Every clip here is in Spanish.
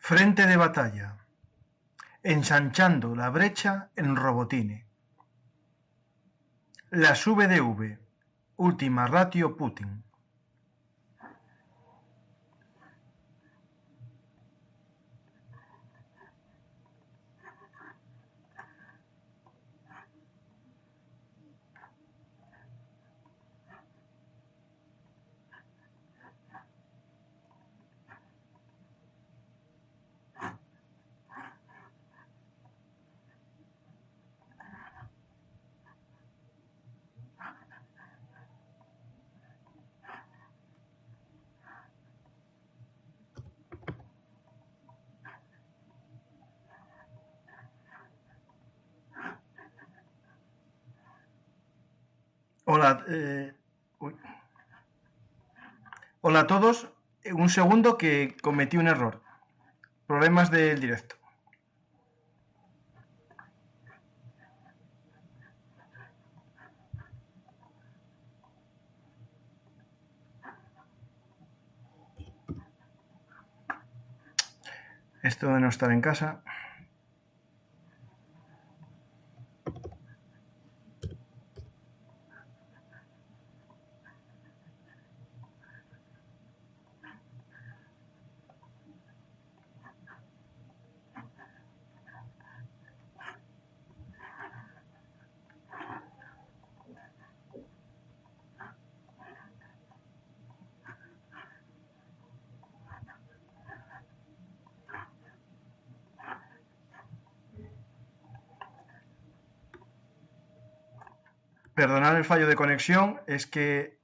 Frente de batalla. Ensanchando la brecha en Robotine. Las VDV. Última ratio Putin. Hola, hola a todos. Un segundo que cometí un error. Problemas del directo. Esto de no estar en casa. Perdonad el fallo de conexión, es que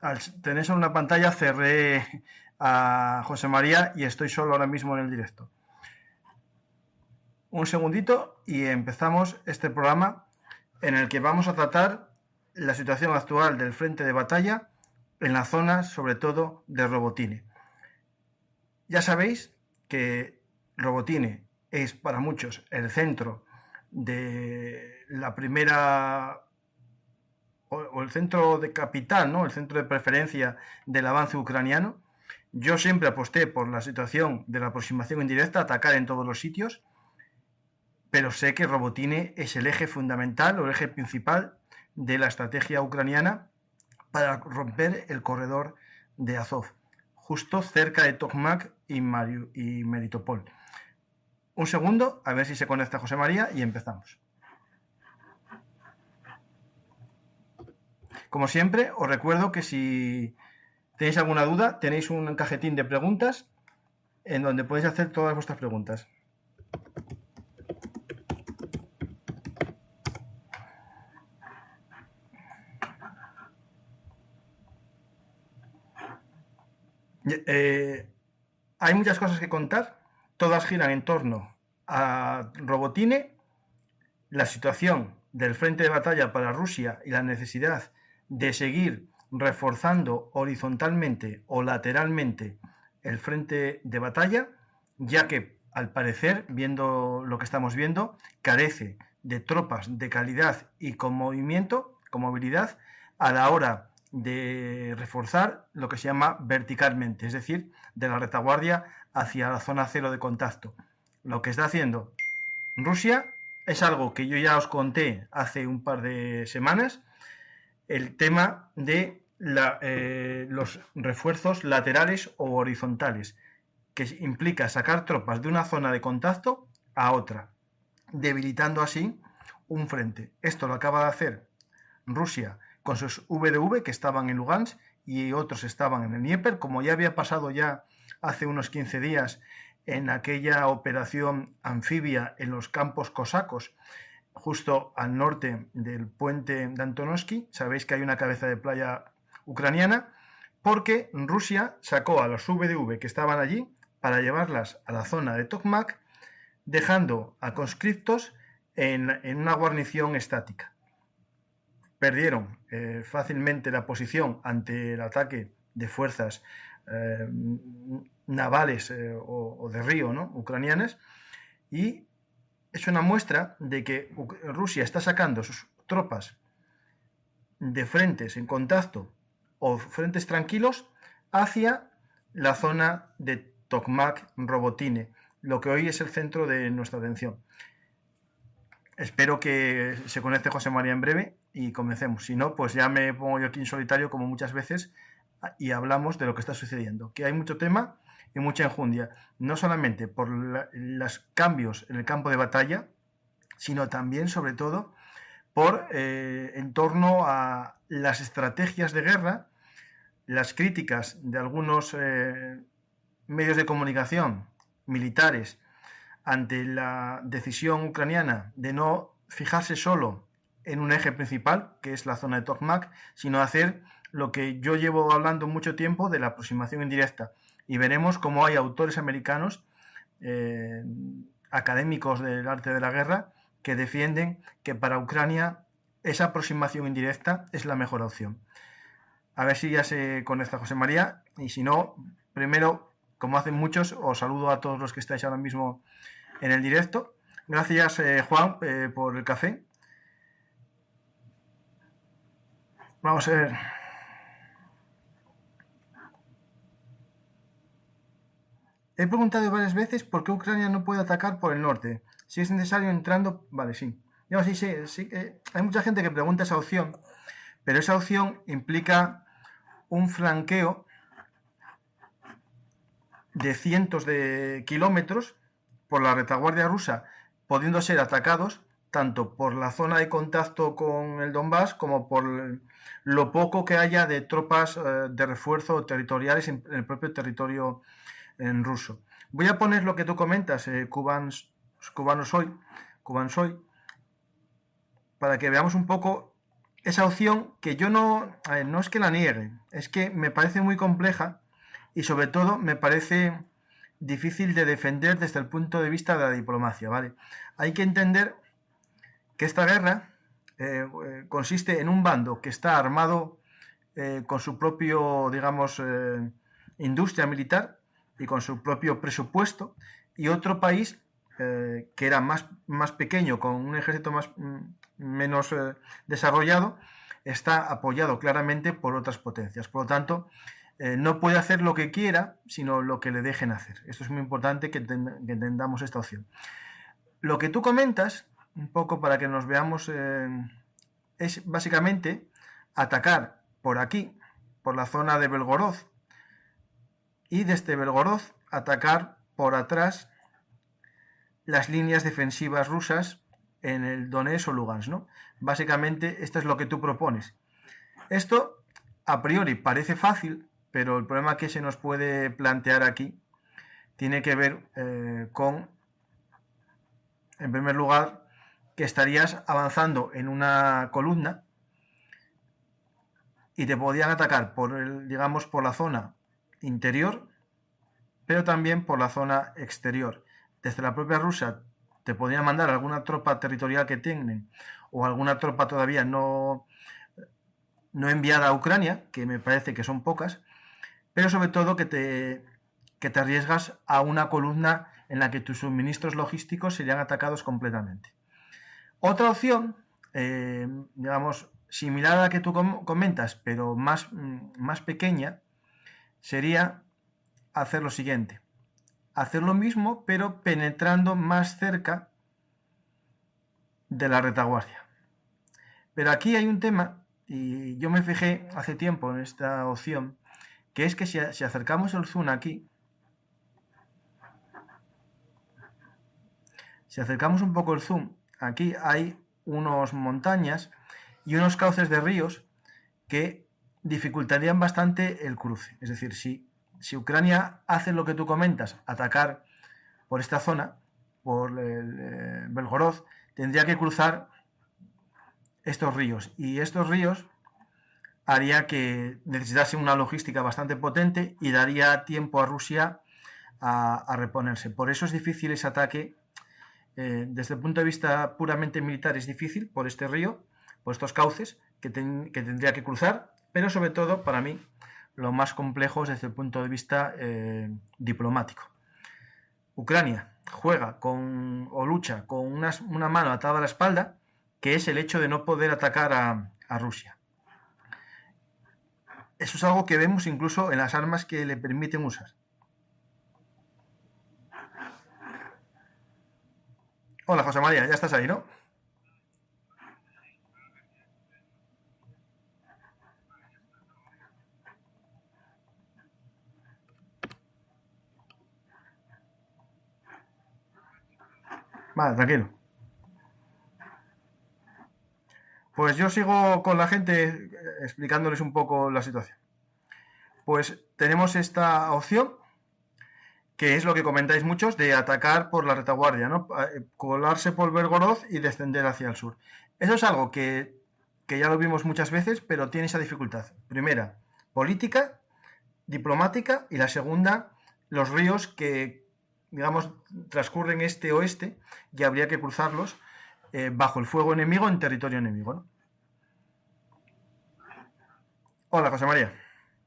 al tener solo una pantalla cerré a José María y estoy solo ahora mismo en el directo. Un segundito y empezamos este programa en el que vamos a tratar la situación actual del frente de batalla en la zona, sobre todo, de Robotine. Ya sabéis que Robotine es para muchos el centro de la primera o el centro de capital, ¿no? El centro de preferencia del avance ucraniano. Yo siempre aposté por la situación de la aproximación indirecta, atacar en todos los sitios, pero sé que Robotine es el eje fundamental o el eje principal de la estrategia ucraniana para romper el corredor de Azov, justo cerca de Tokmak y Melitopol. Un segundo, a ver si se conecta José María y empezamos. Como siempre, os recuerdo que si tenéis alguna duda, tenéis un cajetín de preguntas en donde podéis hacer todas vuestras preguntas. Hay muchas cosas que contar, todas giran en torno a Robotine, la situación del frente de batalla para Rusia y la necesidad de seguir reforzando horizontalmente o lateralmente el frente de batalla, ya que al parecer, viendo lo que estamos viendo, carece de tropas de calidad y con movimiento, con movilidad, a la hora de reforzar lo que se llama verticalmente, es decir, de la retaguardia hacia la zona cero de contacto. Lo que está haciendo Rusia es algo que yo ya os conté hace un par de semanas, el tema de los refuerzos laterales o horizontales, que implica sacar tropas de una zona de contacto a otra, debilitando así un frente. Esto lo acaba de hacer Rusia con sus VDV que estaban en Lugansk y otros estaban en el Dnieper, como ya había pasado ya hace unos 15 días en aquella operación anfibia en los campos cosacos, justo al norte del puente de Antonovsky. Sabéis que hay una cabeza de playa ucraniana, porque Rusia sacó a los VDV que estaban allí para llevarlas a la zona de Tokmak, dejando a conscriptos en una guarnición estática. Perdieron fácilmente la posición ante el ataque de fuerzas navales o de río, ¿no?, ucranianas, y es una muestra de que Rusia está sacando sus tropas de frentes en contacto o frentes tranquilos hacia la zona de Tokmak, Robotine, lo que hoy es el centro de nuestra atención. Espero que se conecte José María en breve y comencemos. Si no, pues ya me pongo yo aquí en solitario, como muchas veces, y hablamos de lo que está sucediendo. Que hay mucho tema y mucha enjundia, no solamente por los cambios en el campo de batalla, sino también, sobre todo, en torno a las estrategias de guerra, las críticas de algunos medios de comunicación militares ante la decisión ucraniana de no fijarse solo en un eje principal, que es la zona de Tokmak, sino hacer lo que yo llevo hablando mucho tiempo de la aproximación indirecta. Y veremos cómo hay autores americanos, académicos del arte de la guerra, que defienden que para Ucrania esa aproximación indirecta es la mejor opción. A ver si ya se conecta José María, y si no, primero, como hacen muchos, os saludo a todos los que estáis ahora mismo en el directo. Gracias, Juan, por el café. Vamos a ver. He preguntado varias veces por qué Ucrania no puede atacar por el norte. Si es necesario entrando... Vale, sí. No, sí. Hay mucha gente que pregunta esa opción, pero esa opción implica un flanqueo de cientos de kilómetros por la retaguardia rusa, pudiendo ser atacados tanto por la zona de contacto con el Donbass como por lo poco que haya de tropas de refuerzo territoriales en el propio territorio ruso. Voy a poner lo que tú comentas, cubano soy, para que veamos un poco esa opción que yo no es que la niegue, es que me parece muy compleja y sobre todo me parece difícil de defender desde el punto de vista de la diplomacia, ¿vale? Hay que entender que esta guerra consiste en un bando que está armado con su propio, digamos, industria militar y con su propio presupuesto, y otro país que era más pequeño, con un ejército menos desarrollado, está apoyado claramente por otras potencias. Por lo tanto, no puede hacer lo que quiera, sino lo que le dejen hacer. Esto es muy importante que entendamos esta opción. Lo que tú comentas, un poco para que nos veamos, es básicamente atacar por aquí, por la zona de Belgorod, y desde Belgorod atacar por atrás las líneas defensivas rusas en el Donetsk o Lugansk, ¿no? Básicamente, esto es lo que tú propones. Esto, a priori, parece fácil, pero el problema que se nos puede plantear aquí tiene que ver con, en primer lugar, que estarías avanzando en una columna y te podían atacar por la zona interior, pero también por la zona exterior. Desde la propia Rusia te podrían mandar alguna tropa territorial que tienen o alguna tropa todavía no enviada a Ucrania, que me parece que son pocas, pero sobre todo que te arriesgas a una columna en la que tus suministros logísticos serían atacados completamente. Otra opción, digamos, similar a la que tú comentas, pero más pequeña, sería hacer lo siguiente: hacer lo mismo, pero penetrando más cerca de la retaguardia. Pero aquí hay un tema, y yo me fijé hace tiempo en esta opción, que es que si acercamos el zoom aquí, si acercamos un poco el zoom, aquí hay unas montañas y unos cauces de ríos que dificultarían bastante el cruce. Es decir, si Ucrania hace lo que tú comentas, atacar por esta zona, por el Belgorod, tendría que cruzar estos ríos. Y estos ríos haría que necesitase una logística bastante potente y daría tiempo a Rusia a reponerse. Por eso es difícil ese ataque. Desde el punto de vista puramente militar es difícil por este río, por estos cauces que tendría que cruzar, pero sobre todo, para mí, lo más complejo es desde el punto de vista diplomático. Ucrania juega o lucha con una mano atada a la espalda, que es el hecho de no poder atacar a Rusia. Eso es algo que vemos incluso en las armas que le permiten usar. Hola, José María, ya estás ahí, ¿no? Vale, tranquilo. Pues yo sigo con la gente explicándoles un poco la situación. Pues tenemos esta opción, que es lo que comentáis muchos, de atacar por la retaguardia, ¿no? Colarse por Belgorod y descender hacia el sur. Eso es algo que ya lo vimos muchas veces, pero tiene esa dificultad. Primera, política, diplomática, y la segunda, los ríos que, digamos, transcurren este-oeste y habría que cruzarlos bajo el fuego enemigo en territorio enemigo, ¿no? Hola, José María.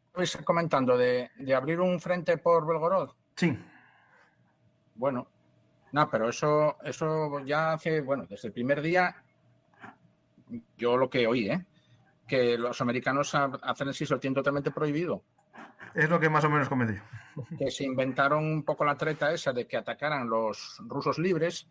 Estabais comentando de abrir un frente por Belgorod. Sí. Bueno, no, pero eso ya hace, bueno, desde el primer día, yo lo que oí, que los americanos hacen el sí lo tienen totalmente prohibido. Es lo que más o menos comenté. Que se inventaron un poco la treta esa de que atacaran los rusos libres.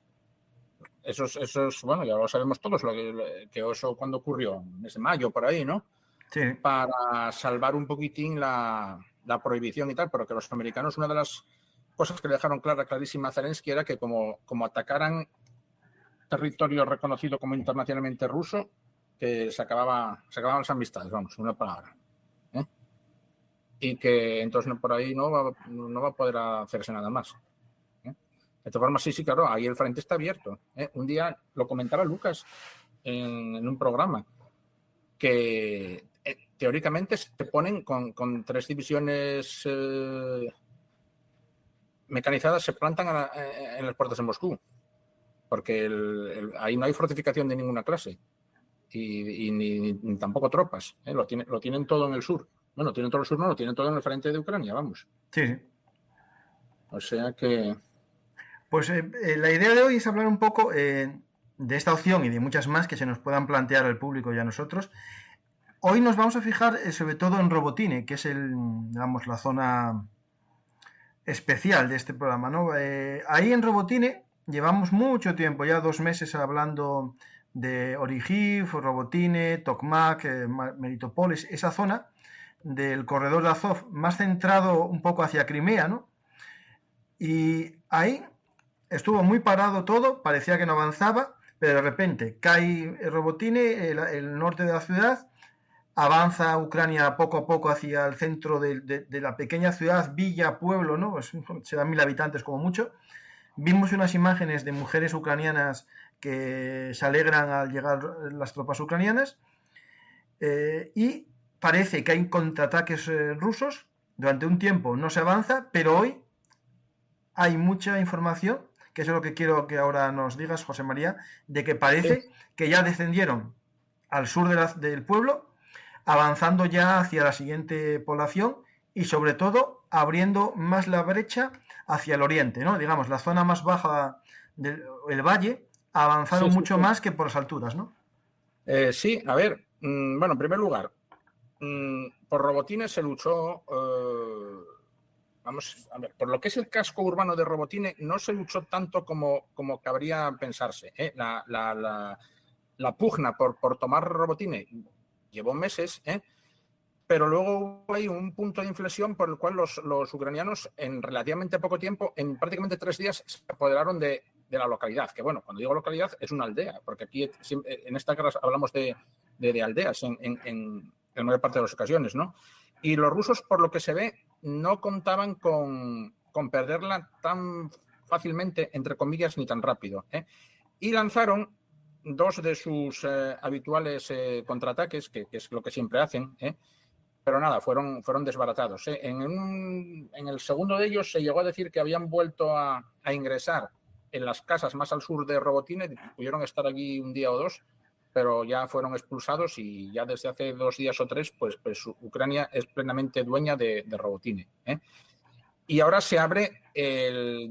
Esos, bueno, ya lo sabemos todos, que eso cuando ocurrió, en el mes de mayo, por ahí, ¿no? Sí. Para salvar un poquitín la prohibición y tal, pero que los americanos, una de las cosas que le dejaron clarísima a Zelensky era que como atacaran territorio reconocido como internacionalmente ruso, que se acababan las amistades, vamos, una palabra. Y que entonces por ahí no va a poder hacerse nada más. De todas formas, sí, claro, ahí el frente está abierto. Un día lo comentaba Lucas en un programa, que teóricamente se ponen con 3 divisiones mecanizadas, se plantan en las puertas de Moscú, porque ahí no hay fortificación de ninguna clase y ni tampoco tropas. Lo tienen todo en el sur. Bueno, tienen todo en el sur, no, lo tienen todo en el frente de Ucrania, vamos. Sí. O sea que... Pues la idea de hoy es hablar un poco de esta opción y de muchas más que se nos puedan plantear al público y a nosotros. Hoy nos vamos a fijar sobre todo en Robotine, que es digamos, la zona especial de este programa, ¿no? Ahí en Robotine llevamos mucho tiempo, ya 2 meses hablando de Origiv, Robotine, Tokmak, Melitopol, esa zona del corredor de Azov, más centrado un poco hacia Crimea, ¿no? Y ahí estuvo muy parado todo, parecía que no avanzaba, pero de repente cae Robotine, el norte de la ciudad, avanza Ucrania poco a poco hacia el centro de la pequeña ciudad, villa, pueblo, ¿no? Pues serán 1000 habitantes como mucho. Vimos unas imágenes de mujeres ucranianas que se alegran al llegar las tropas ucranianas y parece que hay contraataques rusos. Durante un tiempo no se avanza, pero hoy hay mucha información, que eso es lo que quiero que ahora nos digas, José María, de que parece que ya descendieron al sur del pueblo, avanzando ya hacia la siguiente población y sobre todo abriendo más la brecha hacia el oriente, ¿no? Digamos, la zona más baja del valle avanzaron mucho más que por las alturas, ¿no? Sí, a ver, bueno, en primer lugar, por Robotine se luchó, vamos a ver, por lo que es el casco urbano de Robotine, no se luchó tanto como cabría pensarse. La pugna por tomar Robotine llevó meses, pero luego hubo ahí un punto de inflexión por el cual los ucranianos en relativamente poco tiempo, en prácticamente 3 días, se apoderaron de la localidad, que bueno, cuando digo localidad es una aldea, porque aquí en esta guerra hablamos de aldeas en la mayor parte de las ocasiones, ¿no? Y los rusos, por lo que se ve, no contaban con perderla tan fácilmente, entre comillas, ni tan rápido, y lanzaron 2 de sus habituales contraataques, que es lo que siempre hacen, pero nada, fueron desbaratados. En el segundo de ellos se llegó a decir que habían vuelto a ingresar en las casas más al sur de Robotine, pudieron estar allí un día o 2, pero ya fueron expulsados y ya desde hace 2 días o 3, pues Ucrania es plenamente dueña de Robotine. Y ahora se abre el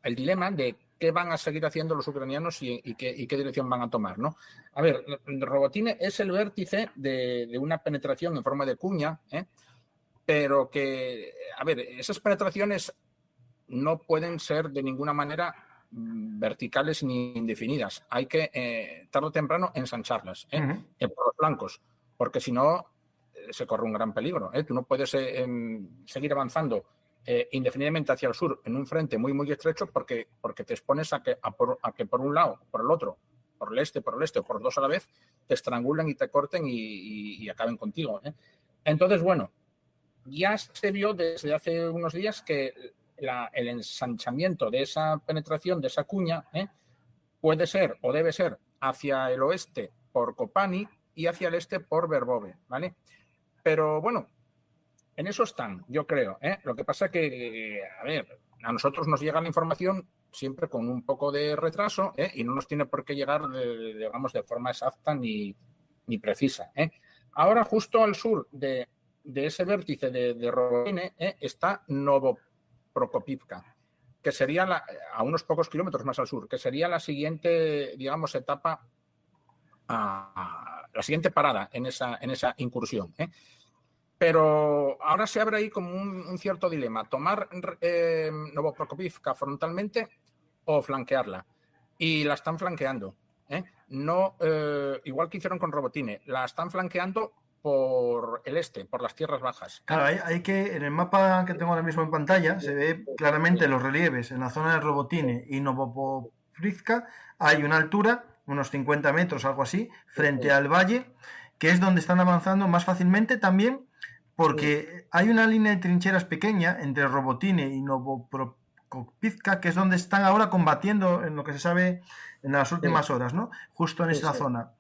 dilema de qué van a seguir haciendo los ucranianos y qué dirección van a tomar, ¿no? A ver, Robotine es el vértice de una penetración en forma de cuña, pero que, a ver, esas penetraciones no pueden ser de ninguna manera verticales ni indefinidas. Hay que, tarde o temprano, ensancharlas por los flancos, porque si no se corre un gran peligro. Tú no puedes seguir avanzando indefinidamente hacia el sur en un frente muy, muy estrecho porque te expones a que por un lado, por el otro, por el este o por los dos a la vez, te estrangulen y te corten y acaben contigo. Entonces, bueno, ya se vio desde hace unos días que el ensanchamiento de esa penetración, de esa cuña, puede ser o debe ser hacia el oeste por Kopani y hacia el este por Verbove, ¿vale? Pero bueno, en eso están, yo creo. Lo que pasa que, a ver, a nosotros nos llega la información siempre con un poco de retraso y no nos tiene por qué llegar, digamos, de forma exacta ni precisa. Ahora, justo al sur de ese vértice de Robotine está Novoprokopivka, que sería a unos pocos kilómetros más al sur, que sería la siguiente, digamos, etapa, la siguiente parada en esa incursión. Pero ahora se abre ahí como un cierto dilema, tomar Novoprokopivka frontalmente o flanquearla. Y la están flanqueando. No, igual que hicieron con Robotine, la están flanqueando por el este, por las tierras bajas. Claro, hay que, en el mapa que tengo ahora mismo en pantalla, se ve claramente los relieves. En la zona de Robotine y Novoprokopivka hay una altura, unos 50 metros, algo así, frente al valle, que es donde están avanzando más fácilmente también, porque hay una línea de trincheras pequeña entre Robotine y Novoprokopivka, que es donde están ahora combatiendo, en lo que se sabe en las últimas horas, ¿no? Justo en esa zona.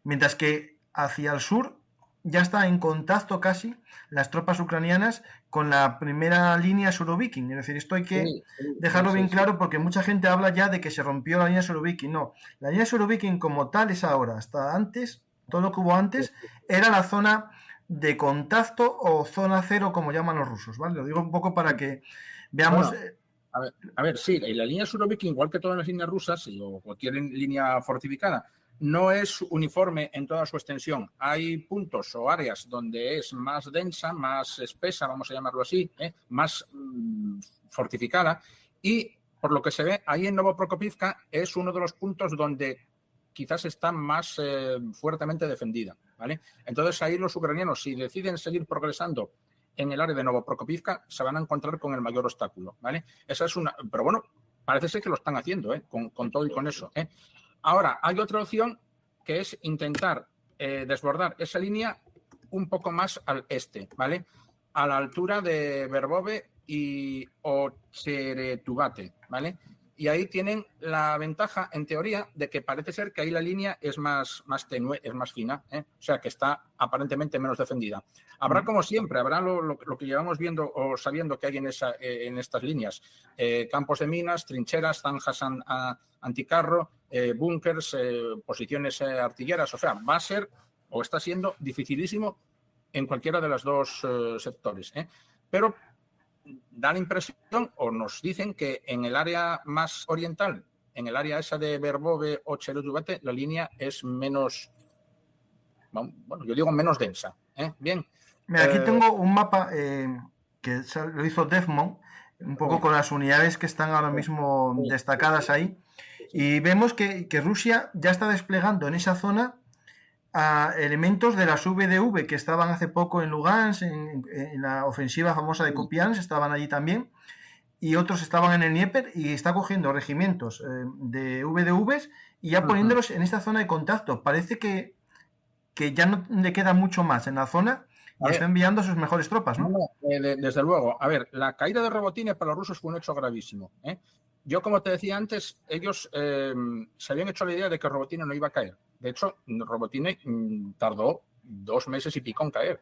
Mientras que hacia el sur ya está en contacto casi las tropas ucranianas con la primera línea Surovikin. Es decir, esto hay que dejarlo bien claro porque mucha gente habla ya de que se rompió la línea Surovikin. No, la línea Surovikin como tal es ahora. Hasta antes, todo lo que hubo antes, era la zona de contacto o zona cero, como llaman los rusos, ¿vale? Lo digo un poco para que veamos... Bueno, a ver, sí, la línea Surovikin, igual que todas las líneas rusas o cualquier línea fortificada, no es uniforme en toda su extensión. Hay puntos o áreas donde es más densa, más espesa, vamos a llamarlo así, más fortificada. Y por lo que se ve, ahí en Novoprokopivka es uno de los puntos donde quizás está más fuertemente defendida, ¿vale? Entonces ahí los ucranianos, si deciden seguir progresando en el área de Novoprokopivka, se van a encontrar con el mayor obstáculo, ¿vale? Esa es una... Pero bueno, parece ser que lo están haciendo, con todo y con eso, Ahora, hay otra opción que es intentar desbordar esa línea un poco más al este, ¿vale? A la altura de Verbove y Ocheretubate, ¿vale? Y ahí tienen la ventaja, en teoría, de que parece ser que ahí la línea es más tenue, es más fina, o sea, que está aparentemente menos defendida. Habrá, como siempre, habrá lo que llevamos viendo o sabiendo que hay en estas líneas. Campos de minas, trincheras, zanjas anticarro, búnkers, posiciones artilleras. O sea, va a ser o está siendo dificilísimo en cualquiera de los dos sectores. Pero da la impresión, o nos dicen, que en el área más oriental, en el área esa de Verbove o Cherutubate, la línea es menos, bueno, yo digo menos densa. Bien. Mira, aquí tengo un mapa que lo hizo Defmon, un poco con las unidades que están ahora mismo destacadas ahí, y vemos que Rusia ya está desplegando en esa zona a elementos de las VDV que estaban hace poco en Lugansk, en la ofensiva famosa de Kupiansk, estaban allí también, y otros estaban en el Dnieper, y está cogiendo regimientos de VDVs y ya poniéndolos en esta zona de contacto. Parece que ya no le queda mucho más en la zona y está enviando a sus mejores tropas, ¿no? Desde luego. A ver, la caída de Robotine para los rusos fue un hecho gravísimo. Yo, como te decía antes, ellos se habían hecho la idea de que Robotine no iba a caer. De hecho, Robotine tardó 2 meses y pico en caer.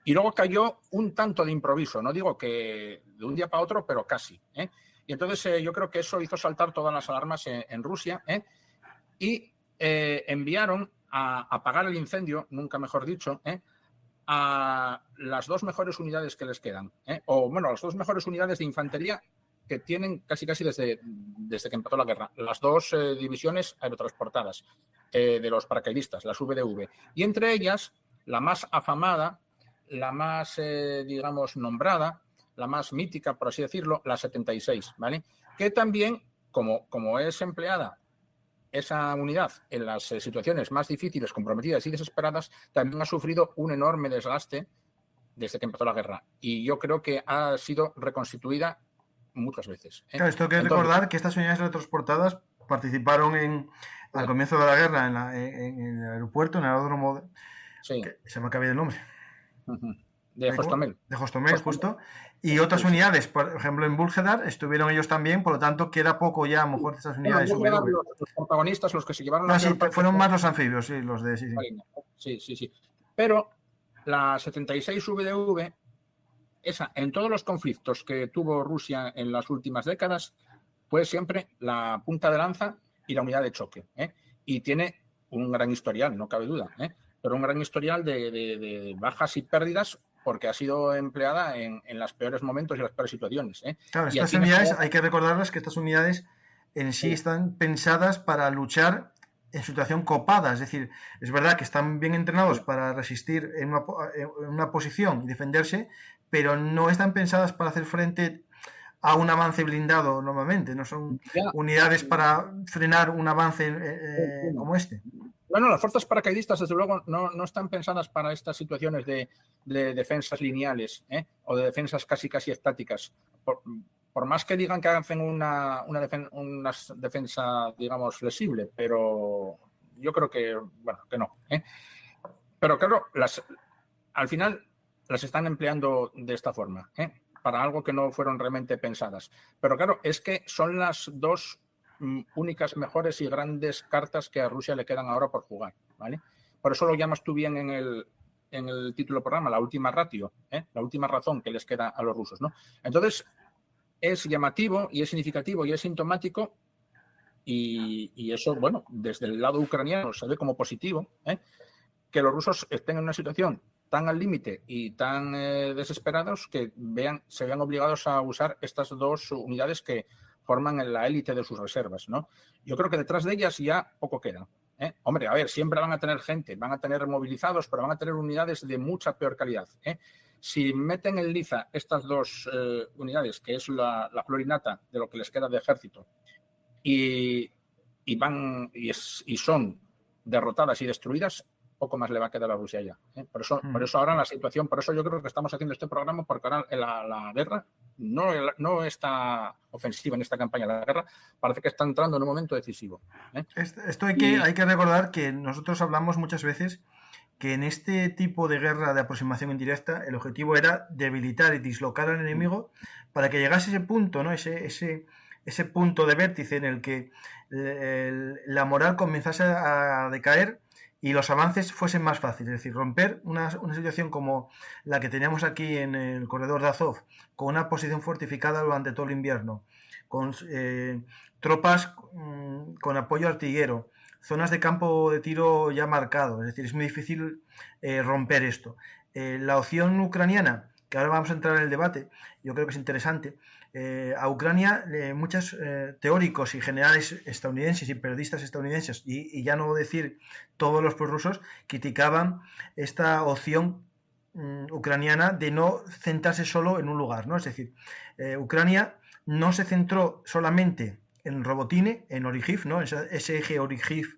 Y luego cayó un tanto de improviso. No digo que de un día para otro, pero casi. Y entonces yo creo que eso hizo saltar todas las alarmas en Rusia. Y enviaron a apagar el incendio, nunca mejor dicho, a las 2 mejores unidades que les quedan. O, bueno, las 2 mejores unidades de infantería que tienen casi desde que empezó la guerra, las 2 divisiones aerotransportadas de los paracaidistas, las VDV, y entre ellas la más afamada, la más, digamos, nombrada, la más mítica, por así decirlo, la 76, ¿vale? Que también como es empleada esa unidad en las situaciones más difíciles, comprometidas y desesperadas, también ha sufrido un enorme desgaste desde que empezó la guerra. Y yo creo que ha sido reconstituida muchas veces. Claro, esto hay que recordar que estas unidades teletransportadas participaron al comienzo de la guerra en el aeropuerto, en el aeródromo, se me acaba el nombre. De Hostomel. De Hostomel, justo. Y otras unidades, por ejemplo, en Vuhledar estuvieron ellos también, por lo tanto, que era poco ya, a lo mejor, estas unidades. Los protagonistas, los que se llevaron la fueron más los anfibios, sí, los de... Sí. Pero la 76 VDV, esa, en todos los conflictos que tuvo Rusia en las últimas décadas, fue siempre la punta de lanza y la unidad de choque. Y tiene un gran historial, no cabe duda, pero un gran historial de bajas y pérdidas, porque ha sido empleada en los peores momentos y las peores situaciones. Claro, estas unidades, hay que recordarlas que estas unidades en sí están pensadas para luchar en situación copada, es decir, es verdad que están bien entrenados para resistir en una posición y defenderse, pero no están pensadas para hacer frente a un avance blindado normalmente, no son unidades para frenar un avance como este. Bueno, las fuerzas paracaidistas, desde luego, no están pensadas para estas situaciones de defensas lineales o de defensas casi estáticas. Por más que digan que hacen una defensa, digamos, flexible, pero yo creo que no. Pero claro, al final las están empleando de esta forma, para algo que no fueron realmente pensadas. Pero claro, es que son las dos únicas, mejores y grandes cartas que a Rusia le quedan ahora por jugar, ¿vale? Por eso lo llamas tú bien en el título del programa, la última ratio, la última razón que les queda a los rusos, ¿no? Entonces, es llamativo y es significativo y es sintomático y eso, bueno, desde el lado ucraniano se ve como positivo, que los rusos estén en una situación tan al límite y tan desesperados que se vean obligados a usar estas dos unidades que forman la élite de sus reservas, ¿no? Yo creo que detrás de ellas ya poco queda. Hombre, a ver, siempre van a tener gente, van a tener movilizados, pero van a tener unidades de mucha peor calidad. Si meten en liza estas dos unidades, que es la florinata de lo que les queda de ejército, y son derrotadas y destruidas, poco más le va a quedar a Rusia ya. Por eso ahora la situación, por eso yo creo que estamos haciendo este programa, porque ahora la guerra no está ofensiva en esta campaña. La guerra parece que está entrando en un momento decisivo. Esto hay que recordar que nosotros hablamos muchas veces que en este tipo de guerra de aproximación indirecta el objetivo era debilitar y dislocar al enemigo para que llegase ese punto, ¿no? Ese punto de vértice en el que la moral comenzase a decaer y los avances fuesen más fáciles, es decir, romper una situación como la que teníamos aquí en el corredor de Azov, con una posición fortificada durante todo el invierno, con tropas con apoyo artillero, zonas de campo de tiro ya marcado, es decir, es muy difícil romper esto. La opción ucraniana, que ahora vamos a entrar en el debate, yo creo que es interesante. A Ucrania, muchos teóricos y generales estadounidenses y periodistas estadounidenses, y ya no decir todos los prorrusos, criticaban esta opción ucraniana de no centrarse solo en un lugar, ¿no? Es decir, Ucrania no se centró solamente en Robotine, en Origiv, ¿no? Ese eje Origiv,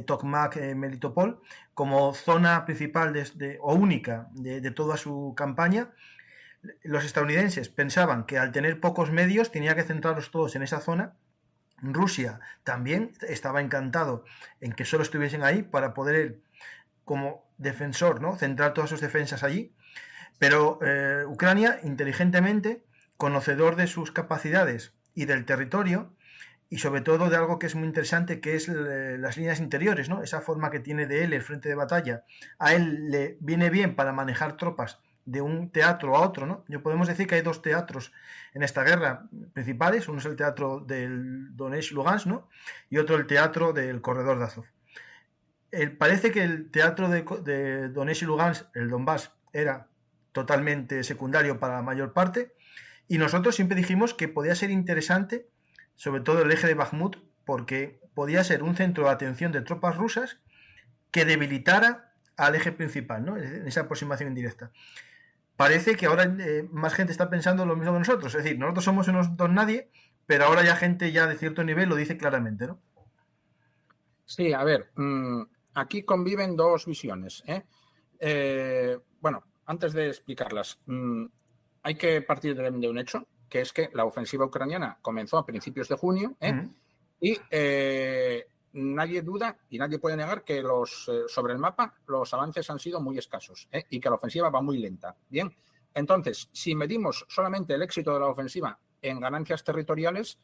Tokmak, Melitopol, como zona principal o única de toda su campaña. Los estadounidenses pensaban que al tener pocos medios tenía que centrarlos todos en esa zona. Rusia también estaba encantado en que solo estuviesen ahí para poder, como defensor, ¿no?, centrar todas sus defensas allí. Pero Ucrania, inteligentemente, conocedor de sus capacidades y del territorio, y sobre todo de algo que es muy interesante, que es las líneas interiores, ¿no? Esa forma que tiene de él el frente de batalla, a él le viene bien para manejar tropas de un teatro a otro, ¿no? Yo podemos decir que hay dos teatros en esta guerra principales, uno es el teatro del Donetsk y Lugansk, ¿no?, y otro el teatro del corredor de Azov. Parece que el teatro de Donetsk y Lugansk, el Donbass, era totalmente secundario para la mayor parte, y nosotros siempre dijimos que podía ser interesante, sobre todo el eje de Bakhmut, porque podía ser un centro de atención de tropas rusas que debilitara al eje principal, ¿no?, en esa aproximación indirecta. Parece que ahora más gente está pensando lo mismo que nosotros, es decir, nosotros somos unos don nadie, pero ahora ya gente ya de cierto nivel lo dice claramente, ¿no? Sí, a ver, aquí conviven dos visiones. Bueno, antes de explicarlas, hay que partir de un hecho, que es que la ofensiva ucraniana comenzó a principios de junio, y nadie duda y nadie puede negar que sobre el mapa los avances han sido muy escasos, y que la ofensiva va muy lenta. Bien, entonces, si medimos solamente el éxito de la ofensiva en ganancias territoriales,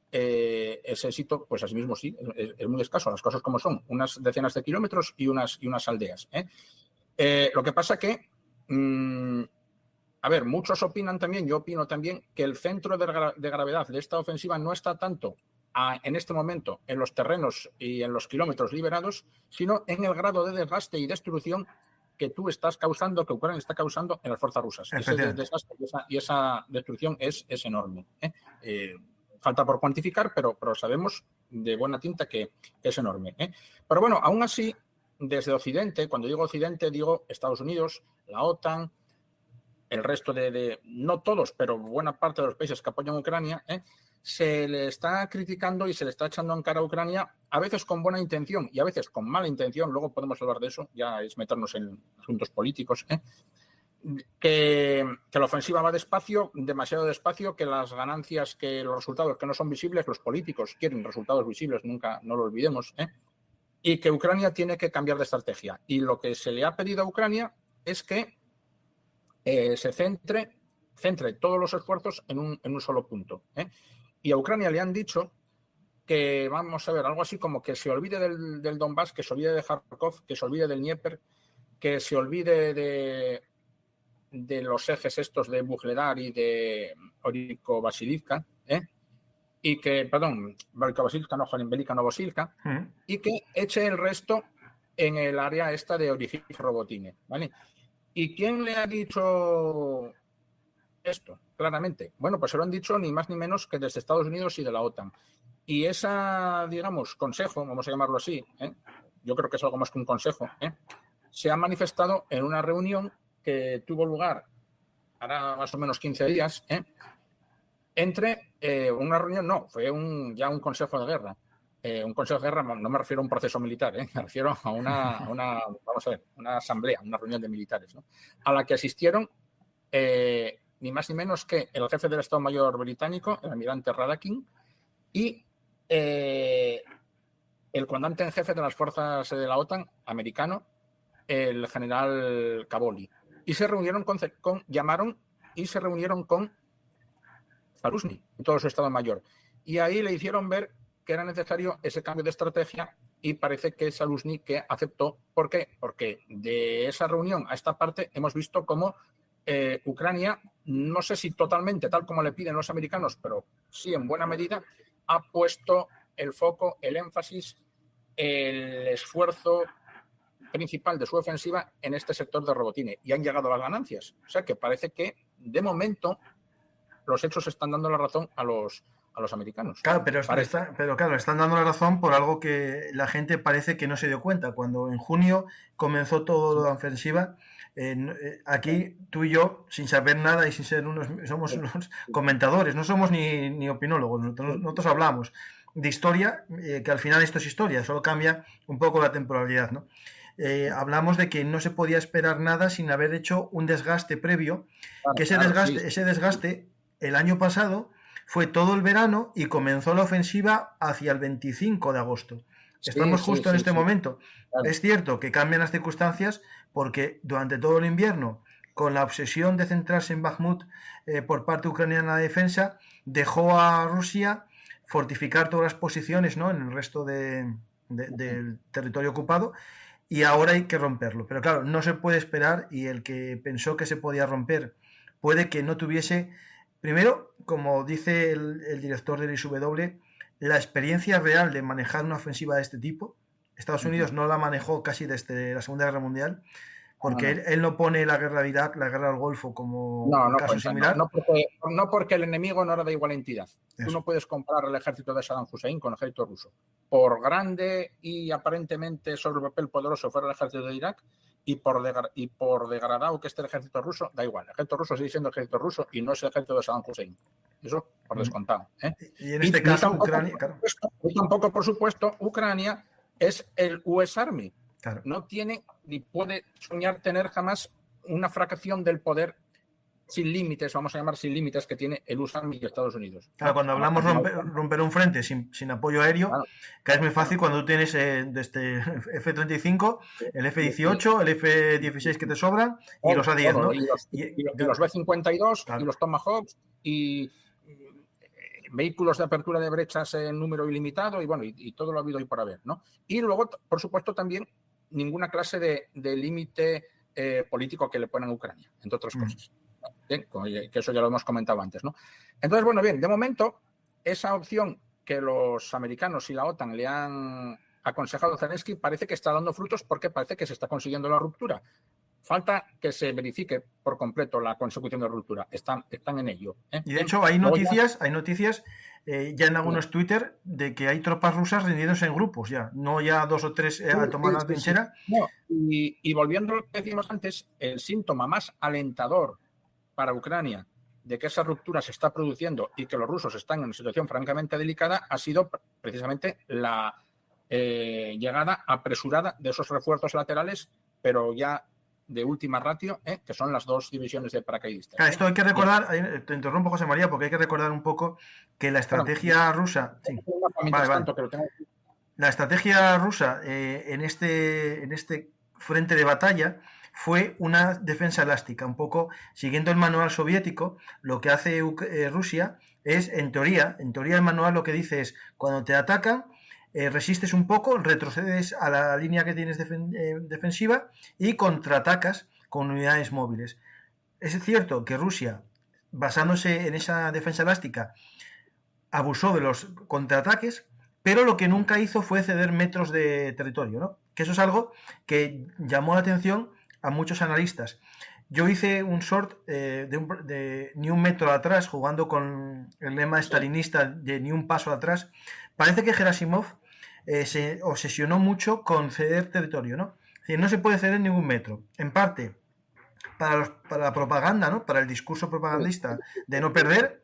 ese éxito, pues asimismo sí, es muy escaso, las cosas como son, unas decenas de kilómetros y unas aldeas. Lo que pasa que, a ver, muchos opinan también, yo opino también, que el centro de gravedad de esta ofensiva no está tanto en este momento en los terrenos y en los kilómetros liberados, sino en el grado de desgaste y destrucción que tú estás causando, que Ucrania está causando en las fuerzas rusas. Ese desgaste y esa destrucción es enorme. Falta por cuantificar, pero sabemos de buena tinta que es enorme. Pero bueno, aún así, desde Occidente, cuando digo Occidente, digo Estados Unidos, la OTAN, el resto no todos, pero buena parte de los países que apoyan a Ucrania, se le está criticando y se le está echando en cara a Ucrania, a veces con buena intención y a veces con mala intención, luego podemos hablar de eso, ya es meternos en asuntos políticos, que la ofensiva va despacio, demasiado despacio, que las ganancias, que los resultados que no son visibles, los políticos quieren resultados visibles, nunca, no lo olvidemos, y que Ucrania tiene que cambiar de estrategia. Y lo que se le ha pedido a Ucrania es que se centre todos los esfuerzos en un solo punto. Y a Ucrania le han dicho que, vamos a ver, algo así como que se olvide del Donbass, que se olvide de Kharkov, que se olvide del Dnieper, que se olvide de los ejes estos de Vuhledar y de Oriko-Vasilivka, y que, perdón, Oriko-Vasilivka, no, Velika Novosilka, y que eche el resto en el área esta de Orihif-Robotine, ¿vale? ¿Y quién le ha dicho esto, claramente? Bueno, pues se lo han dicho ni más ni menos que desde Estados Unidos y de la OTAN. Y esa, digamos, consejo, vamos a llamarlo así, yo creo que es algo más que un consejo, se ha manifestado en una reunión que tuvo lugar hará más o menos 15 días, entre una reunión, no, fue ya un consejo de guerra. Un consejo de guerra, no me refiero a un proceso militar, me refiero a vamos a ver, una asamblea, una reunión de militares, ¿no? A la que asistieron ni más ni menos que el jefe del Estado Mayor británico, el almirante Radakin, y el comandante en jefe de las fuerzas de la OTAN americano, el general Cavoli. Y se reunieron se reunieron con Zaluzny, todo su Estado Mayor. Y ahí le hicieron ver que era necesario ese cambio de estrategia y parece que Zaluzny que aceptó. ¿Por qué? Porque de esa reunión a esta parte hemos visto cómo Ucrania, no sé si totalmente tal como le piden los americanos, pero sí en buena medida, ha puesto el foco, el énfasis, el esfuerzo principal de su ofensiva en este sector de Robotine y han llegado las ganancias. O sea que parece que de momento los hechos están dando la razón a los americanos. Claro, pero claro, están dando la razón por algo que la gente parece que no se dio cuenta. Cuando en junio comenzó toda la ofensiva, aquí tú y yo, sin saber nada y sin ser somos unos comentadores, no somos ni opinólogos, nosotros hablamos de historia, que al final esto es historia, solo cambia un poco la temporalidad, ¿no? Hablamos de que no se podía esperar nada sin haber hecho un desgaste previo, que ese desgaste el año pasado fue todo el verano y comenzó la ofensiva hacia el 25 de agosto. Estamos justo en este momento. Claro. Es cierto que cambian las circunstancias porque durante todo el invierno, con la obsesión de centrarse en Bakhmut por parte ucraniana de defensa, dejó a Rusia fortificar todas las posiciones, ¿no?, en el resto del territorio ocupado, y ahora hay que romperlo. Pero claro, no se puede esperar, y el que pensó que se podía romper puede que no tuviese, primero, como dice el director del ISW, la experiencia real de manejar una ofensiva de este tipo. Estados Unidos no la manejó casi desde la Segunda Guerra Mundial, porque él no pone la guerra de Irak, la guerra del Golfo como un caso similar. No porque el enemigo no era de igual entidad. Eso. Tú no puedes comparar el ejército de Saddam Hussein con el ejército ruso. Por grande y aparentemente sobre el papel poderoso fuera el ejército de Irak, y por degradado que esté el ejército ruso, da igual. El ejército ruso sigue siendo el ejército ruso y no es el ejército de Saddam Hussein. Eso por descontado. Y en este caso, Ucrania, claro. Tampoco, por supuesto, Ucrania es el US Army. Claro. No tiene ni puede soñar tener jamás una fracción del poder sin límites, vamos a llamar sin límites, que tiene el US Army y Estados Unidos. Claro, cuando hablamos romper un frente sin apoyo aéreo, claro, que es muy fácil cuando tú tienes desde F-35, el F-18, el F-16 que te sobran y los A-10, ¿no? Y los B-52, claro, y los Tomahawks y vehículos de apertura de brechas en número ilimitado y bueno, y todo lo ha habido y por haber, ¿no? Y luego, por supuesto, también ninguna clase de límite político que le ponen a Ucrania, entre otras cosas. Bien, que eso ya lo hemos comentado antes, ¿no? Entonces, bueno, bien, de momento, esa opción que los americanos y la OTAN le han aconsejado a Zelensky parece que está dando frutos porque parece que se está consiguiendo la ruptura. Falta que se verifique por completo la consecución de la ruptura. Están en ello. Y de hecho hay noticias ya en algunos Twitter de que hay tropas rusas rindiéndose en grupos ya, no ya 2 o 3 a tomar la trinchera. No, y volviendo a lo que decíamos antes, el síntoma más alentador para Ucrania de que esa ruptura se está produciendo y que los rusos están en una situación francamente delicada ha sido precisamente la llegada apresurada de esos refuerzos laterales, pero ya de última ratio, que son las 2 divisiones de paracaidistas. Claro, esto hay que recordar, te interrumpo, José María, porque hay que recordar un poco que la estrategia rusa... Sí. La estrategia rusa en este frente de batalla fue una defensa elástica, un poco siguiendo el manual soviético. Lo que hace Rusia es, en teoría el manual lo que dice es, cuando te atacan, resistes un poco, retrocedes a la línea que tienes defensiva y contraatacas con unidades móviles. Es cierto que Rusia, basándose en esa defensa elástica, abusó de los contraataques, pero lo que nunca hizo fue ceder metros de territorio, ¿no? Que eso es algo que llamó la atención a muchos analistas. Yo hice un short de ni un metro atrás, jugando con el lema stalinista de ni un paso atrás. Parece que Gerasimov se obsesionó mucho con ceder territorio, ¿no? Es decir, no se puede ceder ningún metro. En parte, para la propaganda, ¿no? Para el discurso propagandista de no perder,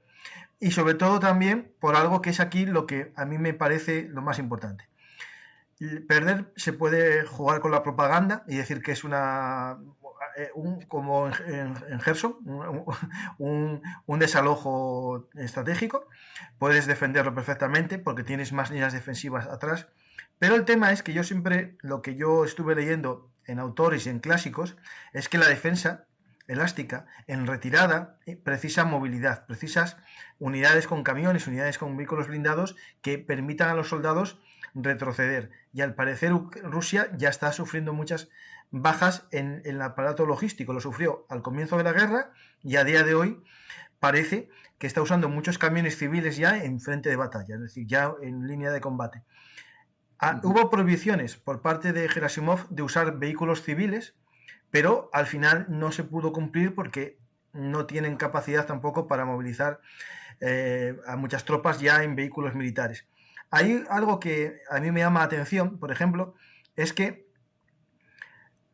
y sobre todo también por algo que es aquí lo que a mí me parece lo más importante. Perder se puede jugar con la propaganda y decir que es como en Gerson, un desalojo estratégico. Puedes defenderlo perfectamente porque tienes más líneas defensivas atrás. Pero el tema es que yo siempre, lo que yo estuve leyendo en autores y en clásicos, es que la defensa elástica en retirada precisa movilidad, precisas unidades con camiones, unidades con vehículos blindados que permitan a los soldados retroceder. Y al parecer Rusia ya está sufriendo muchas bajas en el aparato logístico. Lo sufrió al comienzo de la guerra y a día de hoy parece que está usando muchos camiones civiles ya en frente de batalla, es decir, ya en línea de combate. Hubo prohibiciones por parte de Gerasimov de usar vehículos civiles, pero al final no se pudo cumplir porque no tienen capacidad tampoco para movilizar a muchas tropas ya en vehículos militares. Hay algo que a mí me llama la atención, por ejemplo, es que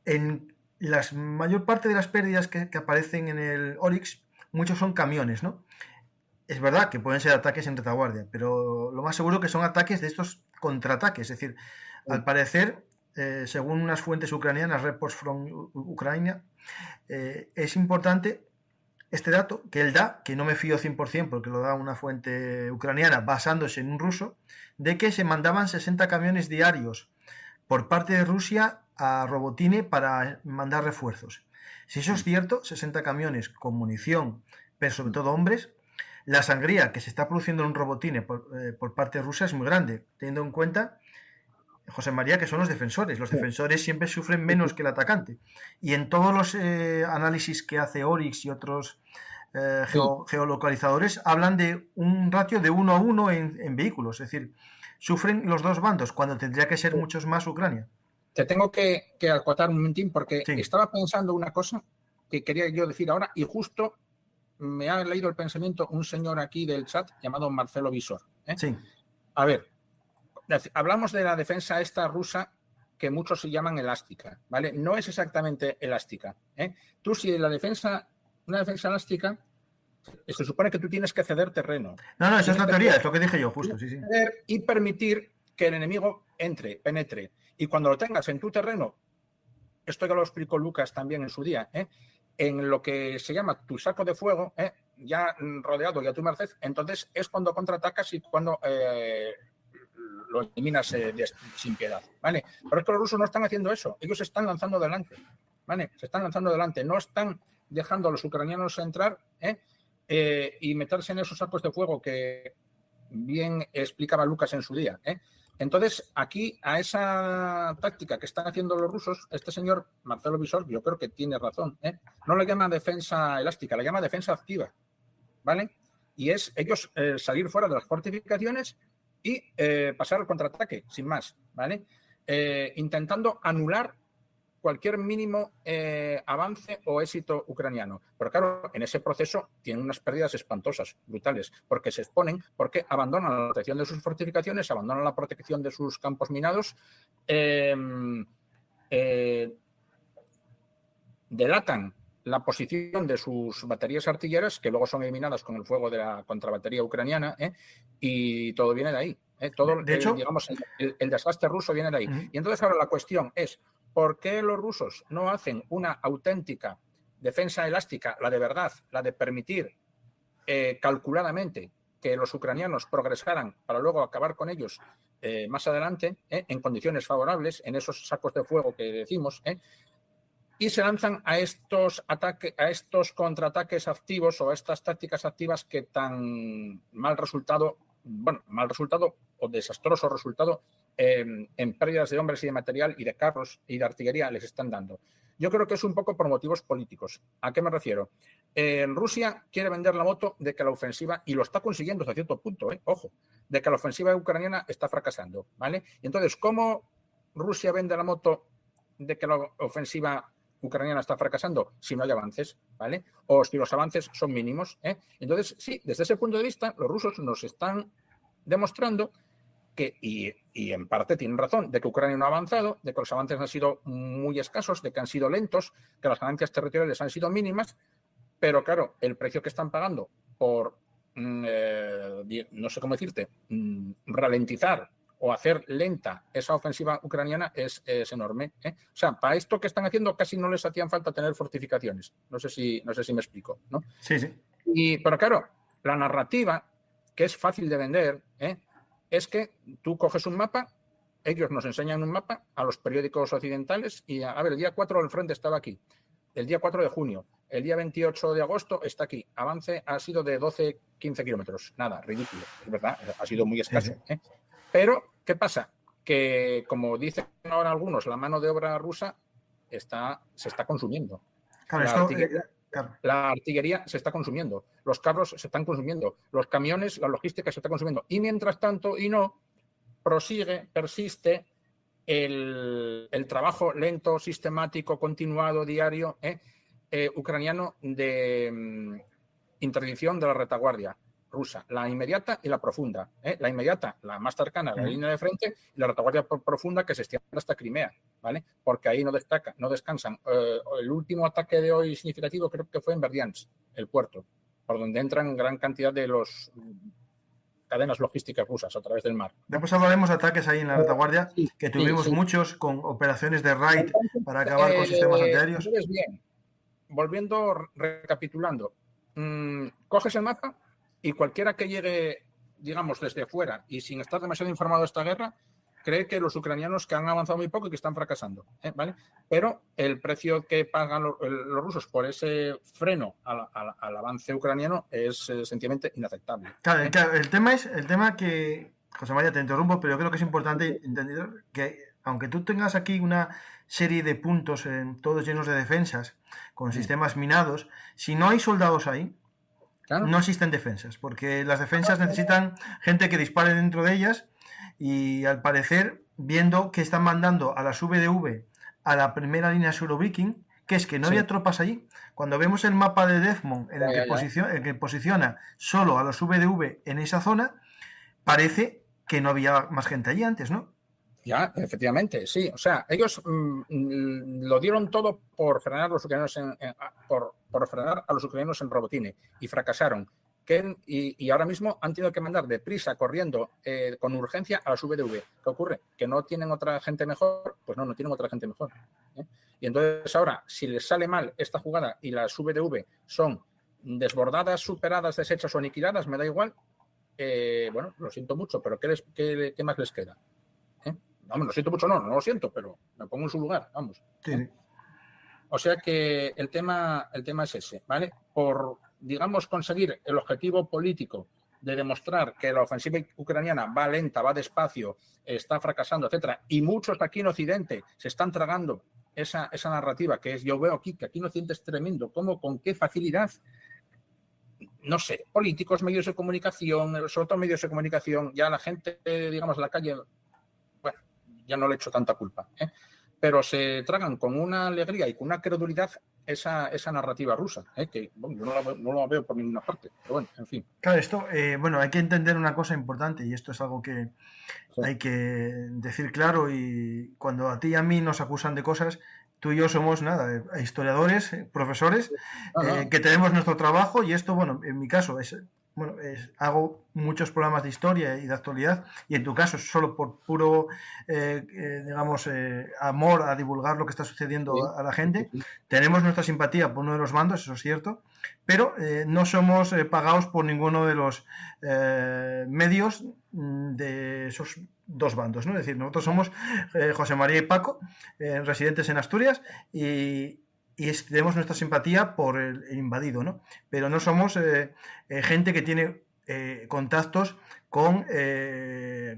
en la mayor parte de las pérdidas que aparecen en el Oryx, muchos son camiones, ¿no? Es verdad que pueden ser ataques en retaguardia, pero lo más seguro que son ataques de estos contraataques. Es decir, al parecer, según unas fuentes ucranianas, Reports from Ukraine, es importante este dato que él da, que no me fío 100% porque lo da una fuente ucraniana basándose en un ruso, de que se mandaban 60 camiones diarios por parte de Rusia a Robotine para mandar refuerzos. Si eso es cierto, 60 camiones con munición, pero sobre todo hombres, la sangría que se está produciendo en Robotine por parte de Rusia es muy grande, teniendo en cuenta, José María, que son los defensores. Los defensores siempre sufren menos que el atacante. Y en todos los análisis que hace Oryx y otros geolocalizadores hablan de un ratio de 1 a 1 en vehículos. Es decir, sufren los dos bandos cuando tendría que ser muchos más Ucrania. Te tengo que acotar un momentín porque estaba pensando una cosa que quería yo decir ahora y justo me ha leído el pensamiento un señor aquí del chat llamado Marcelo Visor. Sí. A ver, hablamos de la defensa esta rusa que muchos se llaman elástica, ¿vale? No es exactamente elástica, ¿eh? Tú, si una defensa elástica, se supone que tú tienes que ceder terreno. No, eso es la teoría, es lo que dije yo, justo, sí. Y permitir que el enemigo penetre. Y cuando lo tengas en tu terreno, esto ya lo explicó Lucas también en su día, en lo que se llama tu saco de fuego, ya rodeado y a tu merced, entonces es cuando contraatacas y cuando lo eliminas sin piedad, ¿vale? Pero es que los rusos no están haciendo eso, ellos se están lanzando adelante, ¿vale? Se están lanzando adelante, no están dejando a los ucranianos entrar y meterse en esos sacos de fuego que bien explicaba Lucas en su día, Entonces, aquí, a esa táctica que están haciendo los rusos, este señor Marcelo Visor, yo creo que tiene razón, no le llama defensa elástica, le llama defensa activa, ¿vale? Y es ellos salir fuera de las fortificaciones y pasar al contraataque, sin más, ¿vale? Intentando anular cualquier mínimo avance o éxito ucraniano. Pero claro, en ese proceso tienen unas pérdidas espantosas, brutales, porque se exponen, porque abandonan la protección de sus fortificaciones, abandonan la protección de sus campos minados, delatan la posición de sus baterías artilleras, que luego son eliminadas con el fuego de la contrabatería ucraniana, y todo viene de ahí. Todo, de hecho, digamos, el desastre ruso viene de ahí. Y entonces ahora la cuestión es, ¿por qué los rusos no hacen una auténtica defensa elástica, la de verdad, la de permitir calculadamente que los ucranianos progresaran para luego acabar con ellos más adelante, en condiciones favorables, en esos sacos de fuego que decimos, y se lanzan a estos contraataques activos o a estas tácticas activas que tan mal resultado o desastroso resultado en pérdidas de hombres y de material y de carros y de artillería les están dando. Yo creo que es un poco por motivos políticos. ¿A qué me refiero? Rusia quiere vender la moto de que la ofensiva, y lo está consiguiendo hasta cierto punto, ojo, de que la ofensiva ucraniana está fracasando, ¿vale? Y entonces, ¿cómo Rusia vende la moto de que la ofensiva ucraniana está fracasando? Si no hay avances, ¿vale? O si los avances son mínimos, Entonces, sí, desde ese punto de vista, los rusos nos están demostrando que, y en parte tienen razón, de que Ucrania no ha avanzado, de que los avances han sido muy escasos, de que han sido lentos, que las ganancias territoriales han sido mínimas, pero claro, el precio que están pagando por, no sé cómo decirte, ralentizar o hacer lenta esa ofensiva ucraniana es enorme. O sea, para esto que están haciendo casi no les hacían falta tener fortificaciones. No sé si me explico, ¿no? Sí. Pero claro, la narrativa, que es fácil de vender, es que tú coges un mapa, ellos nos enseñan un mapa a los periódicos occidentales y, a ver, el día 4 el frente estaba aquí, el día 4 de junio, el día 28 de agosto está aquí, avance ha sido de 12-15 kilómetros, nada, ridículo, es verdad, ha sido muy escaso. Pero, ¿qué pasa? Que, como dicen ahora algunos, la mano de obra rusa se está consumiendo. Claro, La artillería se está consumiendo, los carros se están consumiendo, los camiones, la logística se está consumiendo. Y mientras tanto, persiste el trabajo lento, sistemático, continuado, diario, ucraniano de interdicción de la retaguardia rusa, la inmediata y la profunda. La inmediata, la más cercana a la línea de frente, y la retaguardia profunda que se extiende hasta Crimea, ¿vale? Porque ahí no descansan. El último ataque de hoy significativo creo que fue en Berdiansk, el puerto, por donde entran gran cantidad de los cadenas logísticas rusas a través del mar. Después hablaremos de ataques ahí en la retaguardia, que tuvimos muchos con operaciones de raid para acabar con sistemas antiaéreos. Entonces, bien, recapitulando, coges el mapa y cualquiera que llegue, digamos, desde fuera y sin estar demasiado informado de esta guerra, cree que los ucranianos que han avanzado muy poco y que están fracasando, ¿vale? Pero el precio que pagan los rusos por ese freno al avance ucraniano es sencillamente inaceptable. Claro, el tema que, José María, te interrumpo, pero yo creo que es importante entender que aunque tú tengas aquí una serie de puntos todos llenos de defensas, con sistemas minados, si no hay soldados ahí, no existen defensas, porque las defensas necesitan gente que dispare dentro de ellas. Y al parecer, viendo que están mandando a las VDV a la primera línea Suroviking, que es que no había tropas allí. Cuando vemos el mapa de Desmond en el que posiciona solo a los VDV en esa zona, parece que no había más gente allí antes, ¿no? Ya, efectivamente, sí. O sea, ellos lo dieron todo por frenar a los ucranianos por frenar a los ucranianos en Robotine y fracasaron. Y ahora mismo han tenido que mandar deprisa, corriendo, con urgencia a las VDV. ¿Qué ocurre? ¿Que no tienen otra gente mejor? Pues no tienen otra gente mejor. Y entonces ahora, si les sale mal esta jugada y las VDV son desbordadas, superadas, deshechas o aniquiladas, me da igual. Bueno, lo siento mucho, pero ¿qué más les queda? Vamos, lo siento mucho, no lo siento, pero me pongo en su lugar, vamos. Sí. O sea que el tema es ese, ¿vale? Por, digamos, conseguir el objetivo político de demostrar que la ofensiva ucraniana va lenta, va despacio, está fracasando, etcétera, y muchos aquí en Occidente se están tragando esa narrativa que es, yo veo aquí, que aquí en Occidente es tremendo, cómo, con qué facilidad, no sé, políticos, medios de comunicación, sobre todo medios de comunicación, ya la gente, digamos, en la calle, bueno, ya no le echo tanta culpa, pero se tragan con una alegría y con una credulidad esa narrativa rusa, que bueno, yo no la veo por ninguna parte, pero bueno, en fin. Claro, esto, bueno, hay que entender una cosa importante y esto es algo que Sí. hay que decir claro, y cuando a ti y a mí nos acusan de cosas, tú y yo somos nada, historiadores, profesores, que tenemos nuestro trabajo, y esto, bueno, en mi caso hago muchos programas de historia y de actualidad, y en tu caso es solo por puro, digamos, amor a divulgar lo que está sucediendo Sí. a la gente. Tenemos nuestra simpatía por uno de los bandos, eso es cierto, pero no somos pagados por ninguno de los medios de esos dos bandos, ¿no? Es decir, nosotros somos José María y Paco, residentes en Asturias, y tenemos nuestra simpatía por el invadido, ¿no? Pero no somos gente que tiene contactos con,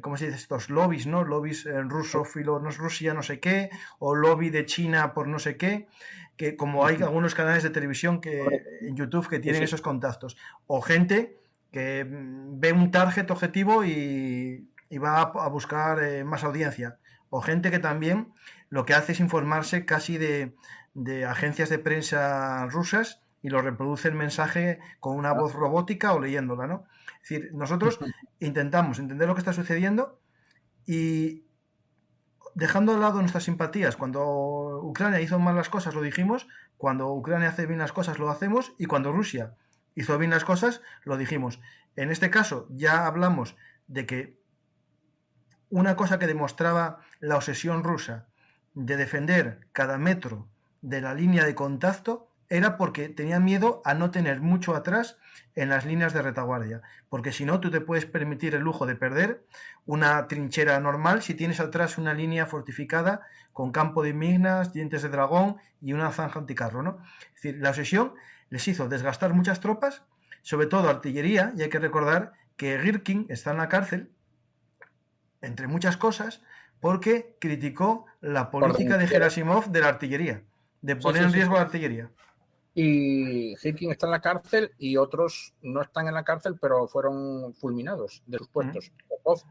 ¿cómo se dice? Estos lobbies, ¿no? Lobbies rusófilos, no es Rusia, no sé qué, o lobby de China por no sé qué, que como hay algunos canales de televisión en YouTube que tienen esos contactos, o gente que ve un target objetivo y va a buscar más audiencia, o gente que también lo que hace es informarse casi de agencias de prensa rusas y lo reproduce el mensaje con una voz robótica o leyéndola, ¿no? Es decir, nosotros intentamos entender lo que está sucediendo y, dejando de lado nuestras simpatías, cuando Ucrania hizo mal las cosas lo dijimos, cuando Ucrania hace bien las cosas lo hacemos, y cuando Rusia hizo bien las cosas lo dijimos. En este caso ya hablamos de que una cosa que demostraba la obsesión rusa de defender cada metro de la línea de contacto era porque tenía miedo a no tener mucho atrás en las líneas de retaguardia, porque si no tú te puedes permitir el lujo de perder una trinchera normal si tienes atrás una línea fortificada con campo de minas, dientes de dragón y una zanja anticarro, ¿no? Es decir, la obsesión les hizo desgastar muchas tropas, sobre todo artillería, y hay que recordar que Girkin está en la cárcel, entre muchas cosas, porque criticó la política de Gerasimov de la artillería, de poner en riesgo la artillería. Y Hitkin está en la cárcel y otros no están en la cárcel, pero fueron fulminados de sus puestos. Popov,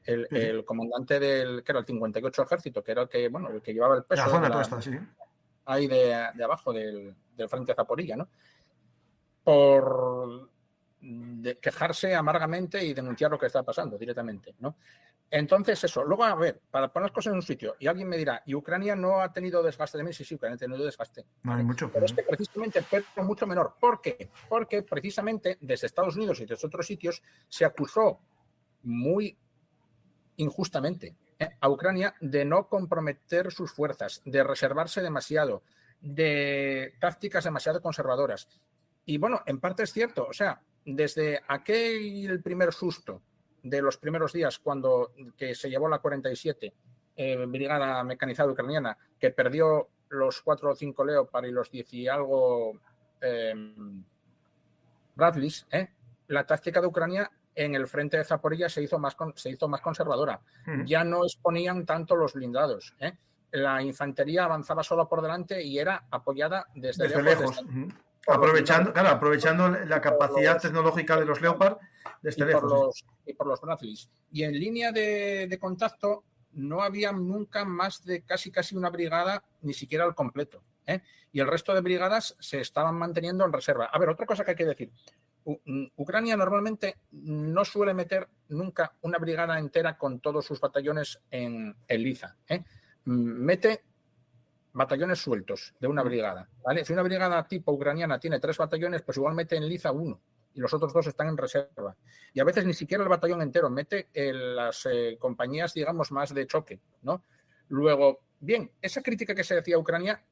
el comandante del que era el 58 ejército, que era el que llevaba el peso la zona toda esta, sí. Ahí de abajo del frente de Zaporilla, ¿no? Por quejarse amargamente y denunciar lo que está pasando directamente, ¿no? Entonces, eso. Luego, a ver, para poner las cosas en un sitio, y alguien me dirá, ¿y Ucrania no ha tenido desgaste de mí? Sí, Ucrania ha tenido desgaste. No hay mucho. Pero es que precisamente fue mucho menor. ¿Por qué? Porque precisamente desde Estados Unidos y desde otros sitios se acusó muy injustamente a Ucrania de no comprometer sus fuerzas, de reservarse demasiado, de tácticas demasiado conservadoras. Y bueno, en parte es cierto. O sea, desde aquel primer susto de los primeros días que se llevó la 47 Brigada Mecanizada Ucraniana, que perdió los 4 o 5 Leopard y los 10 y algo Bradleys, la táctica de Ucrania en el frente de Zaporilla se hizo más conservadora. Ya no exponían tanto los blindados. La infantería avanzaba solo por delante y era apoyada desde lejos. Aprovechando la capacidad tecnológica de los Leopard desde lejos. Y por los Bradleys. Y en línea de contacto no había nunca más de casi una brigada, ni siquiera al completo. Y el resto de brigadas se estaban manteniendo en reserva. A ver, otra cosa que hay que decir. Ucrania normalmente no suele meter nunca una brigada entera con todos sus batallones en Liza. Mete batallones sueltos de una brigada, ¿vale? Si una brigada tipo ucraniana tiene 3 batallones, pues igual mete en Liza 1 y los otros 2 están en reserva. Y a veces ni siquiera el batallón entero, mete las compañías, digamos, más de choque, ¿no? Luego, bien, esa crítica que se decía a Ucrania,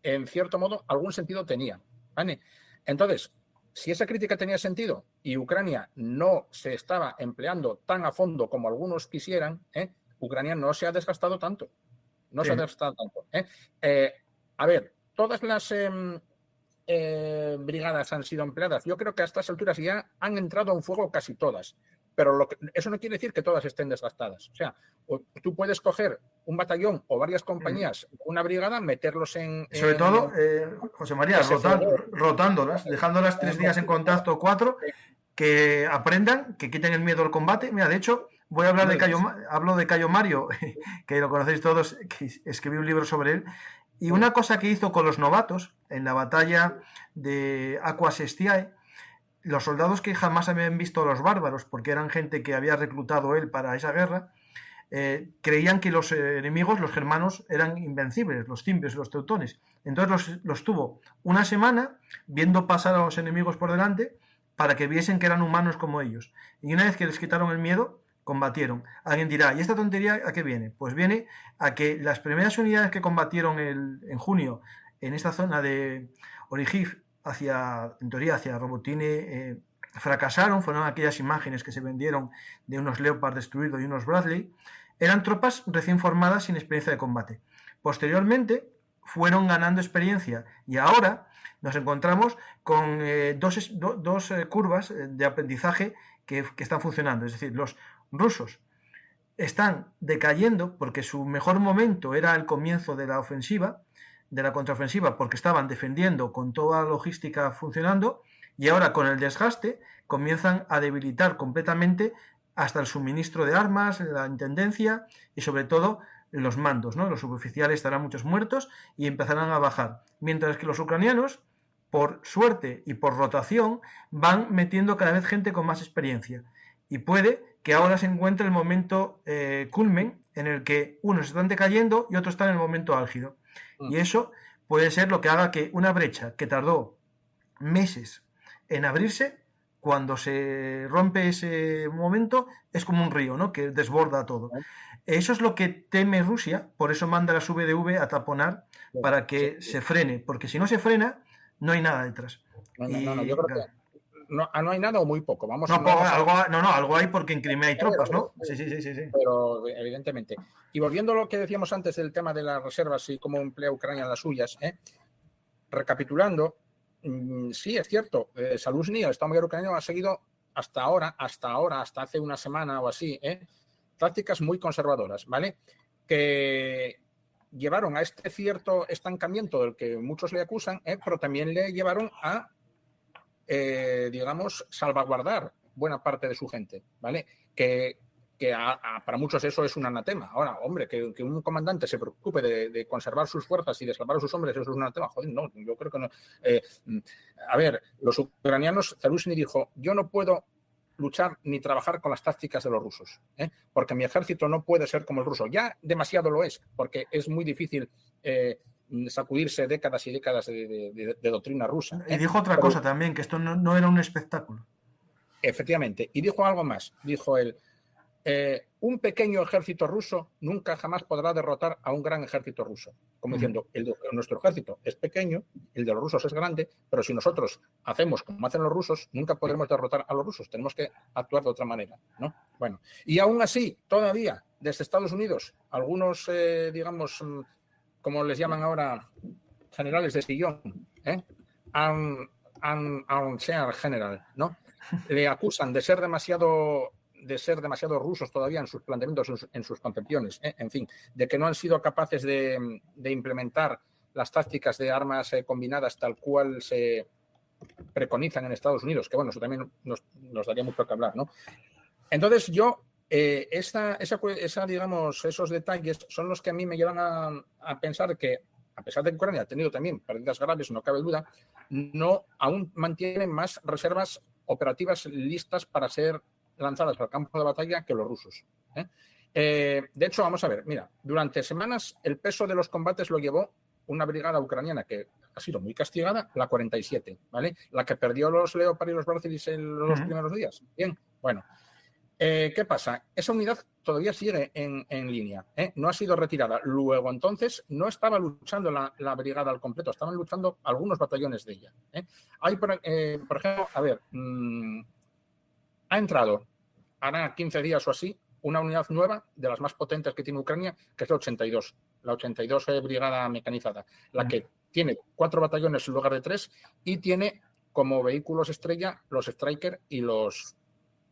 en cierto modo, algún sentido tenía, ¿vale? Entonces, si esa crítica tenía sentido y Ucrania no se estaba empleando tan a fondo como algunos quisieran, Ucrania no se ha desgastado tanto. No se ha desgastado tanto. A ver, todas las brigadas han sido empleadas. Yo creo que a estas alturas ya han entrado en fuego casi todas. Pero eso no quiere decir que todas estén desgastadas. O sea, tú puedes coger un batallón o varias compañías, una brigada, meterlos en... Sobre todo, José María, rotándolas, dejándolas 3 días en contacto, 4, que aprendan, que quiten el miedo al combate. Mira, de hecho, voy a hablar hablo de Cayo Mario, que lo conocéis todos, que escribí un libro sobre él. Y una cosa que hizo con los novatos en la batalla de Aqua Sestiae, los soldados que jamás habían visto a los bárbaros, porque eran gente que había reclutado él para esa guerra, creían que los enemigos, los germanos, eran invencibles, los cimbrios y los teutones. Entonces los tuvo una semana viendo pasar a los enemigos por delante para que viesen que eran humanos como ellos. Y una vez que les quitaron el miedo, combatieron. Alguien dirá, ¿y esta tontería a qué viene? Pues viene a que las primeras unidades que combatieron en junio en esta zona de Orihif, en teoría hacia Robotine, fracasaron. Fueron aquellas imágenes que se vendieron de unos Leopard destruidos y unos Bradley. Eran tropas recién formadas sin experiencia de combate. Posteriormente fueron ganando experiencia y ahora nos encontramos con dos curvas de aprendizaje que están funcionando. Es decir, los rusos están decayendo porque su mejor momento era el comienzo de la ofensiva, de la contraofensiva, porque estaban defendiendo con toda la logística funcionando, y ahora con el desgaste comienzan a debilitar completamente hasta el suministro de armas, la intendencia y sobre todo los mandos, ¿no? Los suboficiales estarán muchos muertos y empezarán a bajar, mientras que los ucranianos, por suerte y por rotación, van metiendo cada vez gente con más experiencia, y puede que ahora se encuentre el momento culmen en el que unos están decayendo y otros están en el momento álgido. Y eso puede ser lo que haga que una brecha que tardó meses en abrirse, cuando se rompe ese momento, es como un río, ¿no? Que desborda todo. Eso es lo que teme Rusia, por eso manda las VDV a taponar para que se frene, porque si no se frena, no hay nada detrás. No, yo creo que no hay nada o muy poco. Algo hay porque en Crimea hay tropas, ¿no? Sí. Pero evidentemente. Y volviendo a lo que decíamos antes del tema de las reservas y cómo emplea Ucrania las suyas, recapitulando, sí, es cierto, Zaluzhny, el Estado Mayor ucraniano, ha seguido hasta hace una semana o así, tácticas muy conservadoras, ¿vale? Que llevaron a este cierto estancamiento del que muchos le acusan, pero también le llevaron a digamos, salvaguardar buena parte de su gente, ¿vale? Que para muchos eso es un anatema. Ahora, hombre, que un comandante se preocupe de conservar sus fuerzas y de salvar a sus hombres, eso es un anatema. Joder, no, yo creo que no. A ver, los ucranianos, Zaluzhny dijo, yo no puedo luchar ni trabajar con las tácticas de los rusos, porque mi ejército no puede ser como el ruso. Ya demasiado lo es, porque es muy difícil sacudirse décadas y décadas de doctrina rusa. Y dijo otra cosa también, que esto no era un espectáculo. Efectivamente. Y dijo algo más. Dijo él, un pequeño ejército ruso nunca jamás podrá derrotar a un gran ejército ruso. Como diciendo, nuestro ejército es pequeño, el de los rusos es grande, pero si nosotros hacemos como hacen los rusos, nunca podremos derrotar a los rusos. Tenemos que actuar de otra manera, ¿no? Bueno, y aún así, todavía, desde Estados Unidos, algunos, digamos, como les llaman ahora, generales de sillón, armchair general, ¿no? Le acusan de ser demasiado rusos todavía en sus planteamientos, en sus concepciones, en fin, de que no han sido capaces de implementar las tácticas de armas combinadas tal cual se preconizan en Estados Unidos, que bueno, eso también nos daría mucho que hablar, ¿no? Entonces yo, digamos, esos detalles son los que a mí me llevan a pensar que, a pesar de que Ucrania ha tenido también pérdidas graves, no cabe duda, aún mantiene más reservas operativas listas para ser lanzadas al campo de batalla que los rusos. De hecho, vamos a ver, mira, durante semanas el peso de los combates lo llevó una brigada ucraniana que ha sido muy castigada, la 47, ¿vale? La que perdió los Leopard y los Barcelis en los primeros días. Bien, bueno. ¿Qué pasa? Esa unidad todavía sigue en línea, no ha sido retirada. Luego, entonces, no estaba luchando la brigada al completo, estaban luchando algunos batallones de ella. Hay, por ejemplo, a ver, ha entrado, hará 15 días o así, una unidad nueva de las más potentes que tiene Ucrania, que es la 82 Brigada Mecanizada, la que tiene 4 batallones en lugar de 3 y tiene como vehículos estrella los Striker y los...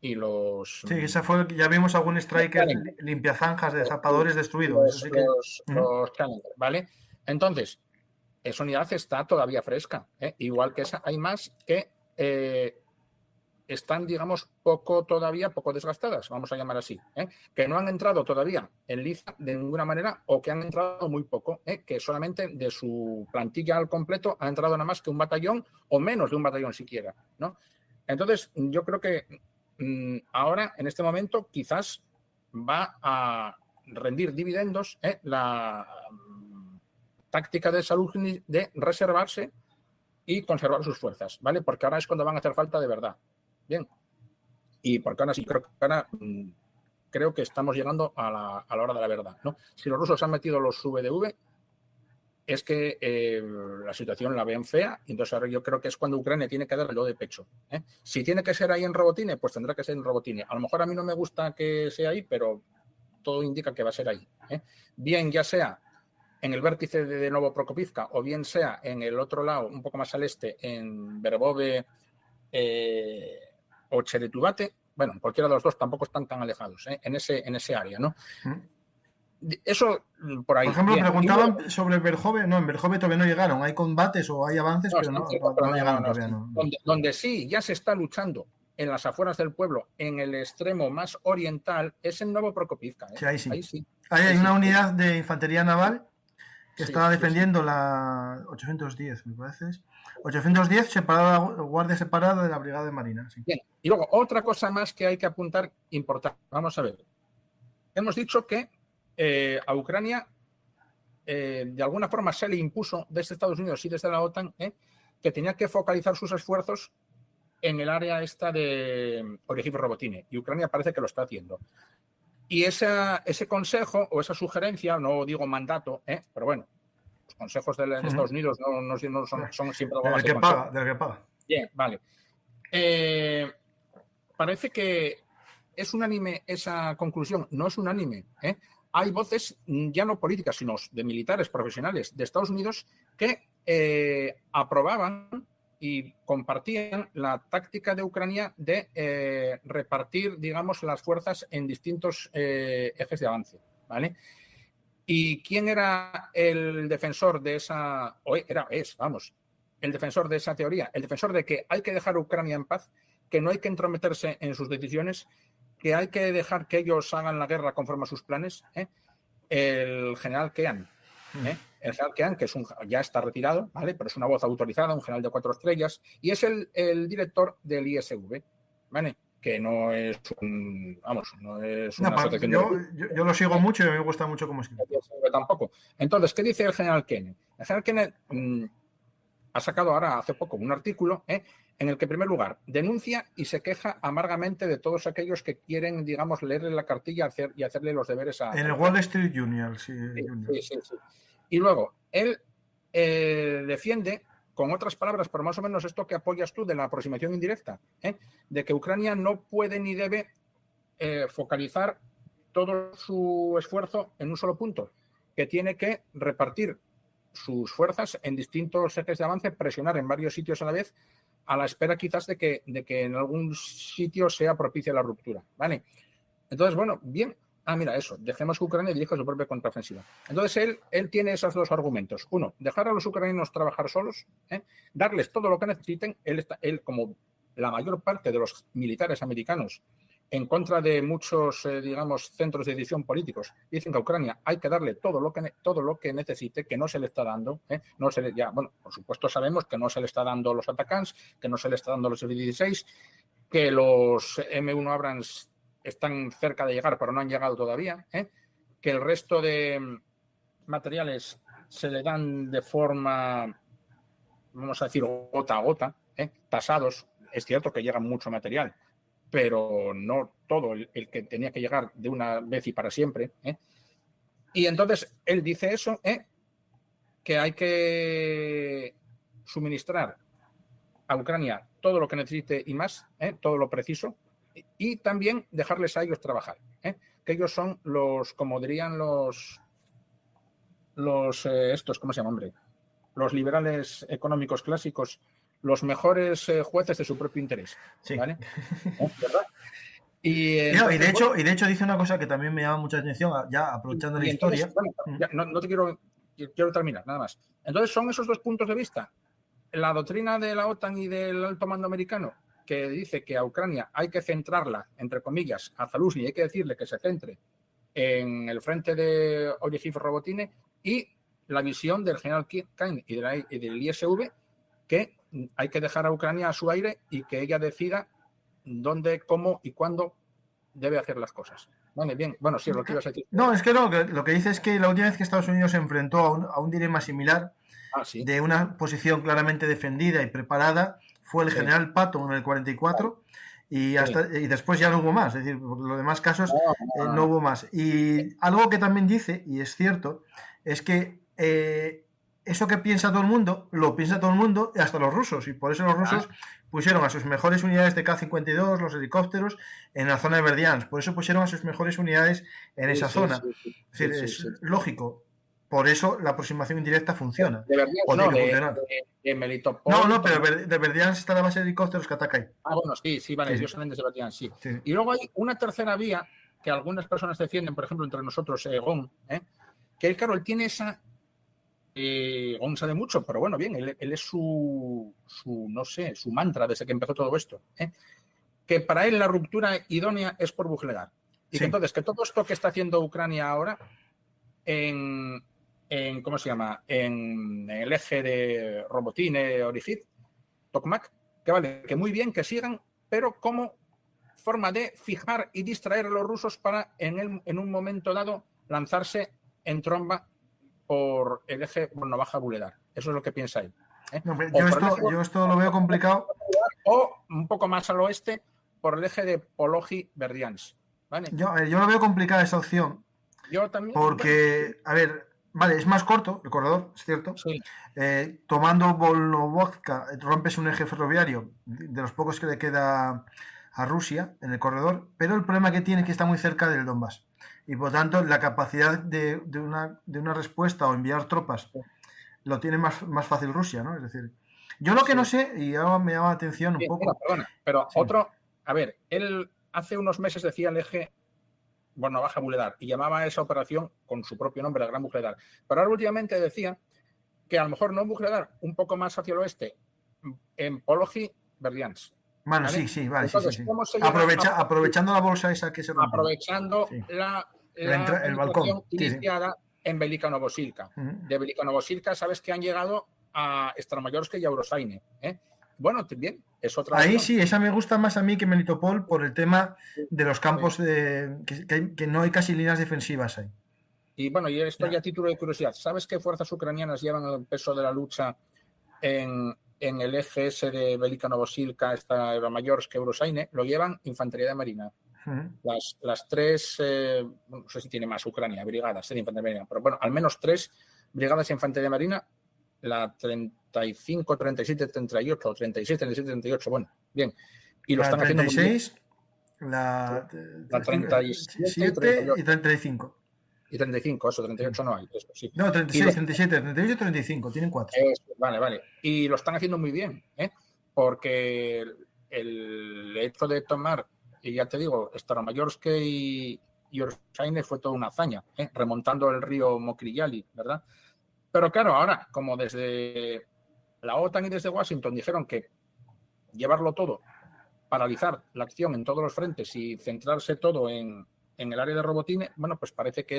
Sí, esa fue, ya vimos algún Striker limpiazanjas de zapadores destruidos. Los Challenger, ¿vale? Entonces, esa unidad está todavía fresca, igual que esa. Hay más que están, digamos, poco desgastadas, vamos a llamar así, que no han entrado todavía en liza de ninguna manera o que han entrado muy poco, que solamente de su plantilla al completo ha entrado nada más que un batallón o menos de un batallón siquiera, ¿no? Entonces, yo creo que ahora, en este momento, quizás va a rendir dividendos la táctica de Saluzhny de reservarse y conservar sus fuerzas, ¿vale? Porque ahora es cuando van a hacer falta de verdad. Bien. Y porque ahora sí, creo que estamos llegando a la hora de la verdad, ¿no? Si los rusos han metido los VDV, es que la situación la ven fea, y entonces ahora yo creo que es cuando Ucrania tiene que darle lo de pecho. Si tiene que ser ahí en Robotine, pues tendrá que ser en Robotine. A lo mejor a mí no me gusta que sea ahí, pero todo indica que va a ser ahí. Bien, ya sea en el vértice de Novoprokopivka o bien sea en el otro lado, un poco más al este, en Verbove o Cheretubate, bueno, cualquiera de los dos tampoco están tan alejados en ese área, ¿no? Eso por ahí. Por ejemplo, bien. Preguntaban sobre Verjove. No, en Verjove todavía no llegaron. Hay combates o hay avances, pero no llegaron todavía. No. Donde sí ya se está luchando en las afueras del pueblo, en el extremo más oriental, es en Novoprokopivka. Sí, ahí sí. Ahí hay una unidad de infantería naval que estaba defendiendo la 810, me parece. 810, guardia separada de la Brigada de Marina. Sí. Bien. Y luego, otra cosa más que hay que apuntar importante. Vamos a ver. Hemos dicho que a Ucrania de alguna forma se le impuso desde Estados Unidos y desde la OTAN que tenía que focalizar sus esfuerzos en el área esta de Oregiv-Robotine, y Ucrania parece que lo está haciendo. Y ese consejo o esa sugerencia, no digo mandato, pero bueno, los consejos de Estados Unidos no son siempre algo más del que paga. Bien, vale. Parece que es unánime esa conclusión, no es unánime, Hay voces ya no políticas, sino de militares profesionales de Estados Unidos que aprobaban y compartían la táctica de Ucrania de repartir, digamos, las fuerzas en distintos ejes de avance, ¿vale? ¿Y quién era el defensor de esa, el defensor de esa teoría? El defensor de que hay que dejar a Ucrania en paz, que no hay que entrometerse en sus decisiones, que hay que dejar que ellos hagan la guerra conforme a sus planes, el general Kean. El general Kean, que ya está retirado, ¿vale? Pero es una voz autorizada, un general de 4 estrellas, y es el director del ISV, ¿vale? Que no es una asociación. Yo lo sigo mucho y me gusta mucho cómo escribe. Tampoco. Entonces, ¿qué dice el general Kean? El general Kean ha sacado ahora hace poco un artículo en el que, en primer lugar, denuncia y se queja amargamente de todos aquellos que quieren, digamos, leerle la cartilla y hacerle los deberes a... En el Wall Street Journal, sí. Sí. Y luego, él defiende, con otras palabras, pero más o menos esto que apoyas tú de la aproximación indirecta, de que Ucrania no puede ni debe focalizar todo su esfuerzo en un solo punto, que tiene que repartir sus fuerzas en distintos ejes de avance, presionar en varios sitios a la vez, a la espera quizás de que en algún sitio sea propicia la ruptura, ¿vale? Entonces, bueno, bien. Mira, eso, dejemos que Ucrania dirija su propia contraofensiva. Entonces, él tiene esos dos argumentos. Uno, dejar a los ucranianos trabajar solos, darles todo lo que necesiten. Él, como la mayor parte de los militares americanos, en contra de muchos, digamos, centros de decisión políticos, dicen que a Ucrania hay que darle todo lo que necesite, que no se le está dando. Por supuesto sabemos que no se le está dando los Atacams, que no se le está dando los F-16, que los M1 Abrams están cerca de llegar, pero no han llegado todavía, que el resto de materiales se le dan de forma, vamos a decir, gota a gota, tasados. Es cierto que llega mucho material, pero no todo el que tenía que llegar de una vez y para siempre. Y entonces él dice eso, que hay que suministrar a Ucrania todo lo que necesite y más, todo lo preciso, y también dejarles a ellos trabajar, que ellos son los, como dirían estos, ¿cómo se llama, hombre? Los liberales económicos clásicos, los mejores jueces de su propio interés, Sí. ¿vale? ¿Verdad? Y de hecho dice una cosa que también me llama mucha atención, ya aprovechando la historia. Bueno, ya, no te quiero terminar, nada más. Entonces son esos dos puntos de vista. La doctrina de la OTAN y del alto mando americano, que dice que a Ucrania hay que centrarla, entre comillas, a Zaluzny, hay que decirle que se centre en el frente de Orychif-Robotine, y la visión del general Kain y del ISV, que hay que dejar a Ucrania a su aire y que ella decida dónde, cómo y cuándo debe hacer las cosas. Vale, bien. Bueno, sí, lo que ibas a decir. No, es que no, lo que dice es que la última vez que Estados Unidos se enfrentó a un dilema similar, ¿sí? De una posición claramente defendida y preparada, fue el general Patton en el 44, y después ya no hubo más, es decir, por los demás casos no hubo más. Y algo que también dice, y es cierto, es que eso que piensa todo el mundo, lo piensa todo el mundo, hasta los rusos, y por eso los rusos pusieron a sus mejores unidades de K-52, los helicópteros, en la zona de Verdiansk. Por eso pusieron a sus mejores unidades en esa zona. Es decir, es lógico. Por eso la aproximación indirecta funciona. De Verdiansk, de Melitopol. No, pero de Verdiansk está la base de helicópteros que ataca ahí. Bueno, sí, vale, ellos salen desde Verdiansk, sí. Y luego hay una tercera vía que algunas personas defienden, por ejemplo, entre nosotros, Gon, que claro, él tiene esa... Gon sabe mucho, pero bueno, bien, él es su mantra desde que empezó todo esto, que para él la ruptura idónea es por Vuhledar. Y que entonces, que todo esto que está haciendo Ucrania ahora ¿cómo se llama? En el eje de Robotine, Orychif, Tokmak, que vale, que muy bien, que sigan, pero como forma de fijar y distraer a los rusos para en un momento dado lanzarse en tromba por el eje Borno-Baja-Vuhledar. Eso es lo que piensa él. No, yo esto lo veo complicado. O un poco más al oeste por el eje de Pologi-Verdiansk. ¿Vale? Yo lo veo complicada esa opción. Yo también. Porque, a ver, vale, es más corto el corredor, es cierto. Sí. Tomando Volnovozhka, rompes un eje ferroviario de los pocos que le queda a Rusia en el corredor, pero el problema que tiene es que está muy cerca del Donbass. Y por tanto, la capacidad de una respuesta o enviar tropas lo tiene más fácil Rusia, ¿no? Es decir, yo lo que no sé, y ahora me llama la atención un poco. Perdona, pero a ver, él hace unos meses decía el eje Borno-Baja-Vuhledar y llamaba a esa operación con su propio nombre, la Gran Vuhledar. Pero ahora últimamente decía que a lo mejor no Vuhledar, un poco más hacia el oeste, en Pologi-Verdiansk. Bueno, ¿vale? Sí, vale. Entonces, sí. ¿cómo se aprovechando la bolsa esa que se rompe. Aprovechando el balcón iniciada en Velika Novosilka. De Velika Novosilka sabes que han llegado a Staramayorsk y a Eurosaine. Bueno, bien, es otra Ahí opción. Sí, esa me gusta más a mí que Melitopol por el tema de los campos que no hay casi líneas defensivas ahí. Y bueno, y esto ya a título de curiosidad, ¿sabes qué fuerzas ucranianas llevan el peso de la lucha en el eje ese de Velika Novosilka, hasta Staramayorsk, Eurosaine? Lo llevan infantería de marina. Las tres, no sé si tiene más Ucrania, brigadas de infantería de marina, pero bueno, al menos 3 brigadas de infantería de marina, la 35, 37, 38, o 36, 37, 38, bueno, bien. Y lo están 36, haciendo la 37 y 35. Y 35, eso, 38 no hay. Eso, sí. No, 36, 37, 38 y 35, tienen 4. Vale. Y lo están haciendo muy bien, porque el hecho de tomar, y ya te digo, Staramayorsk y Eurosaine fue toda una hazaña, remontando el río Mokriyali, ¿verdad? Pero claro, ahora, como desde la OTAN y desde Washington dijeron que llevarlo todo, paralizar la acción en todos los frentes y centrarse todo en el área de Robotine, bueno, pues parece que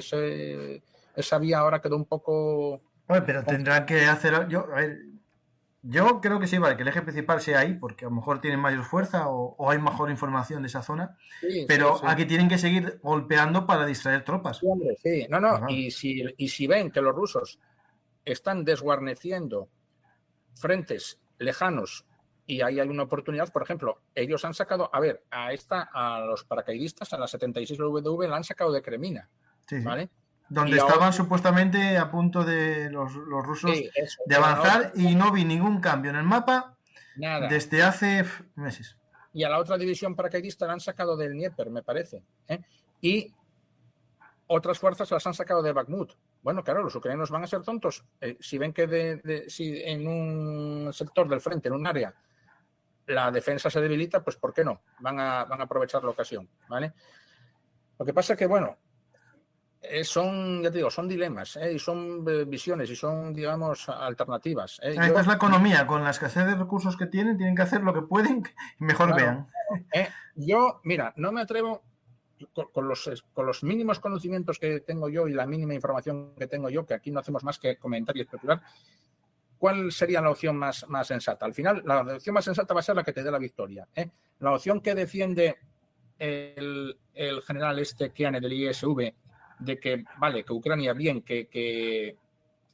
esa vía ahora quedó un poco... Pero tendrán que hacer... a ver, Yo creo que sí, vale, que el eje principal sea ahí, porque a lo mejor tienen mayor fuerza o hay mejor información de esa zona, Sí, sí, pero sí. aquí tienen que seguir golpeando para distraer tropas. Sí, hombre, sí. No, Pues no, nada. y si ven que los rusos están desguarneciendo frentes lejanos y ahí hay una oportunidad, por ejemplo, ellos han sacado, a los paracaidistas, a la 76W, la han sacado de Kremina, Sí, sí. ¿vale? Donde Y ahora, estaban supuestamente a punto de los rusos sí, eso, de y a la otra, avanzar y no vi ningún cambio en el mapa nada. desde hace meses. Y a la otra división paracaidista la han sacado del Dnieper, me parece. Y otras fuerzas las han sacado de Bakhmut. Bueno, claro, los ucranianos van a ser tontos. Si ven que si en un sector del frente, en un área, la defensa se debilita, pues ¿por qué no? Van a aprovechar la ocasión, ¿vale? Lo que pasa es que, bueno, ya te digo, son dilemas, y son visiones y son, digamos, alternativas. Esta es la economía, con la escasez de recursos que tienen que hacer lo que pueden y mejor Claro, vean. yo, mira, no me atrevo con los mínimos conocimientos que tengo yo y la mínima información que tengo yo, que aquí no hacemos más que comentar y especular, ¿cuál sería la opción más sensata? Al final, la opción más sensata va a ser la que te dé la victoria. La opción que defiende el general Keane del ISV de que, vale, que Ucrania bien, que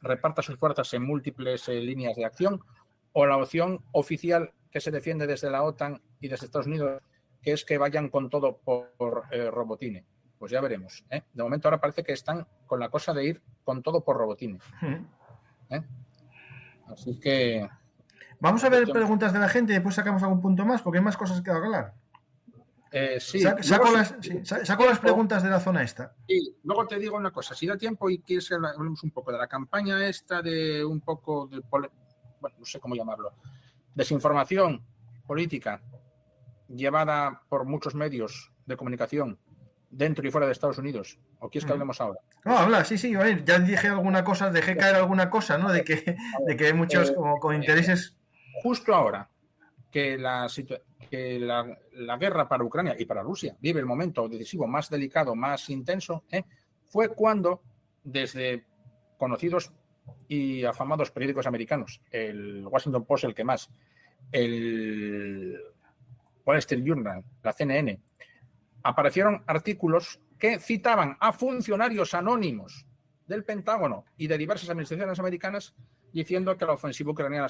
reparta sus fuerzas en múltiples líneas de acción, o la opción oficial que se defiende desde la OTAN y desde Estados Unidos, que es que vayan con todo por Robotine. Pues ya veremos. De momento ahora parece que están con la cosa de ir con todo por Robotine. Así que... Vamos a ver preguntas de la gente y después sacamos algún punto más, porque hay más cosas que hablar. Sí, Saco las preguntas de la zona esta. Sí, luego te digo una cosa, si da tiempo y quieres que hablemos un poco de la campaña esta de un poco de, bueno, no sé cómo llamarlo, desinformación política llevada por muchos medios de comunicación dentro y fuera de Estados Unidos, ¿o quieres que hablemos ahora? No, habla, sí, ya dije alguna cosa, dejé caer alguna cosa, ¿no? De que hay muchos como con intereses. Justo ahora que la guerra para Ucrania y para Rusia vive el momento decisivo más delicado, más intenso, fue cuando desde conocidos y afamados periódicos americanos, el Washington Post, el que más, el Wall Street Journal, la CNN, aparecieron artículos que citaban a funcionarios anónimos del Pentágono y de diversas administraciones americanas diciendo que la ofensiva ucraniana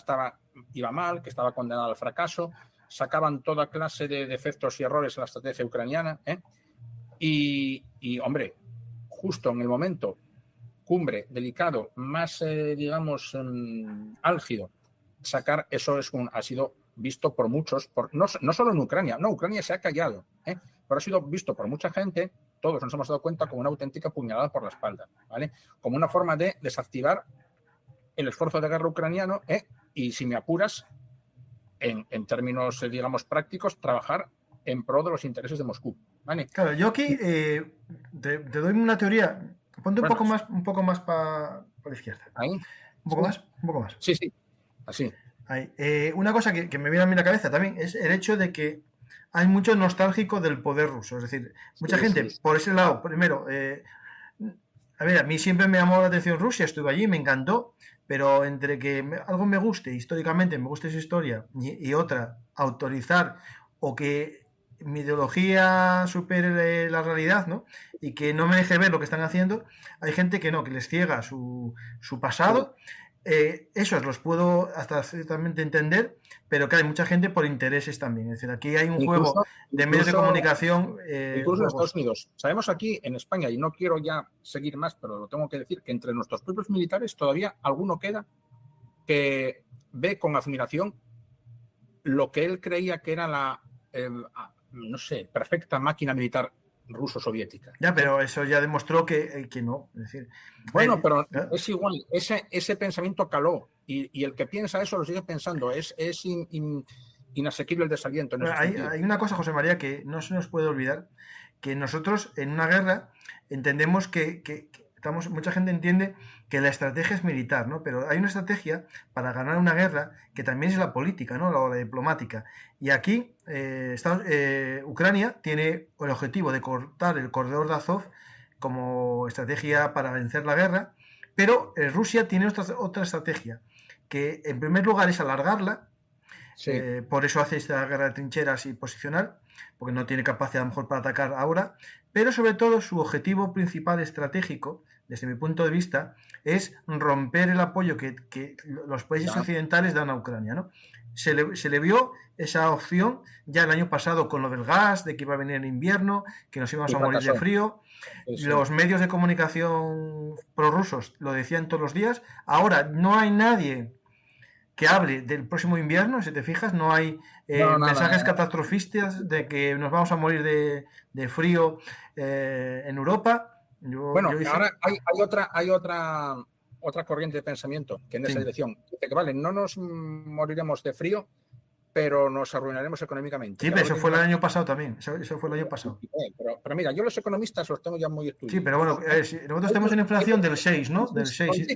iba mal, que estaba condenada al fracaso, sacaban toda clase de defectos y errores en la estrategia ucraniana. Y, hombre, justo en el momento cumbre, delicado, más, digamos, álgido, sacar eso ha sido visto por muchos, no solo en Ucrania, no, Ucrania se ha callado, pero ha sido visto por mucha gente, todos nos hemos dado cuenta, como una auténtica puñalada por la espalda, ¿vale? Como una forma de desactivar el esfuerzo de guerra ucraniano y, si me apuras, en términos, digamos, prácticos, trabajar en pro de los intereses de Moscú, ¿vale? Claro, yo aquí te doy una teoría, ponte bueno, un poco más para la izquierda. Ahí. Un poco más, un poco más. Sí, así. Ahí. Una cosa que me viene a mí a la cabeza también es el hecho de que hay mucho nostálgico del poder ruso. Es decir, mucha gente por ese lado, primero, a ver, a mí siempre me llamó la atención Rusia, estuve allí, me encantó, pero entre que algo me guste históricamente, me guste su historia, y otra, autorizar o que mi ideología supere la realidad, ¿no? Y que no me deje ver lo que están haciendo, hay gente que no, que les ciega su pasado. Esos los puedo hasta ciertamente entender, pero que hay mucha gente por intereses también. Es decir, aquí hay un juego de medios de comunicación. Incluso en Estados Unidos. Sabemos aquí en España, y no quiero ya seguir más, pero lo tengo que decir, que entre nuestros propios militares todavía alguno queda que ve con admiración lo que él creía que era la, no sé, perfecta máquina militar ruso-soviética. Ya, pero eso ya demostró que no. Es decir, bueno, pero es igual, ese pensamiento caló y el que piensa eso lo sigue pensando. Es inasequible el desaliento. Hay una cosa, José María, que no se nos puede olvidar, que nosotros en una guerra entendemos que mucha gente entiende que la estrategia es militar, ¿no? Pero hay una estrategia para ganar una guerra que también es la política, ¿no? La diplomática. Y aquí Ucrania tiene el objetivo de cortar el corredor de Azov como estrategia para vencer la guerra, Pero Rusia tiene otra estrategia, que en primer lugar es alargarla. Sí. Por eso hace esta guerra de trincheras y posicional, porque no tiene capacidad a lo mejor para atacar ahora, pero sobre todo su objetivo principal estratégico, desde mi punto de vista, es romper el apoyo que los países occidentales dan a Ucrania, ¿no? Se le vio esa opción ya el año pasado con lo del gas, de que iba a venir el invierno, que nos íbamos a morir de frío. Sí. Los medios de comunicación prorrusos lo decían todos los días. Ahora no hay nadie que hable del próximo invierno, si te fijas, no hay mensajes catastrofistas de que nos vamos a morir de frío en Europa. Ahora hay otra corriente de pensamiento que en esa dirección dice que vale, no nos moriremos de frío, pero nos arruinaremos económicamente. Sí, pero eso fue el año pasado también. Eso fue el año pasado. Pero mira, yo los economistas los tengo ya muy estudiados. Sí, pero bueno, nosotros tenemos una inflación del 6, ¿no? Del 6.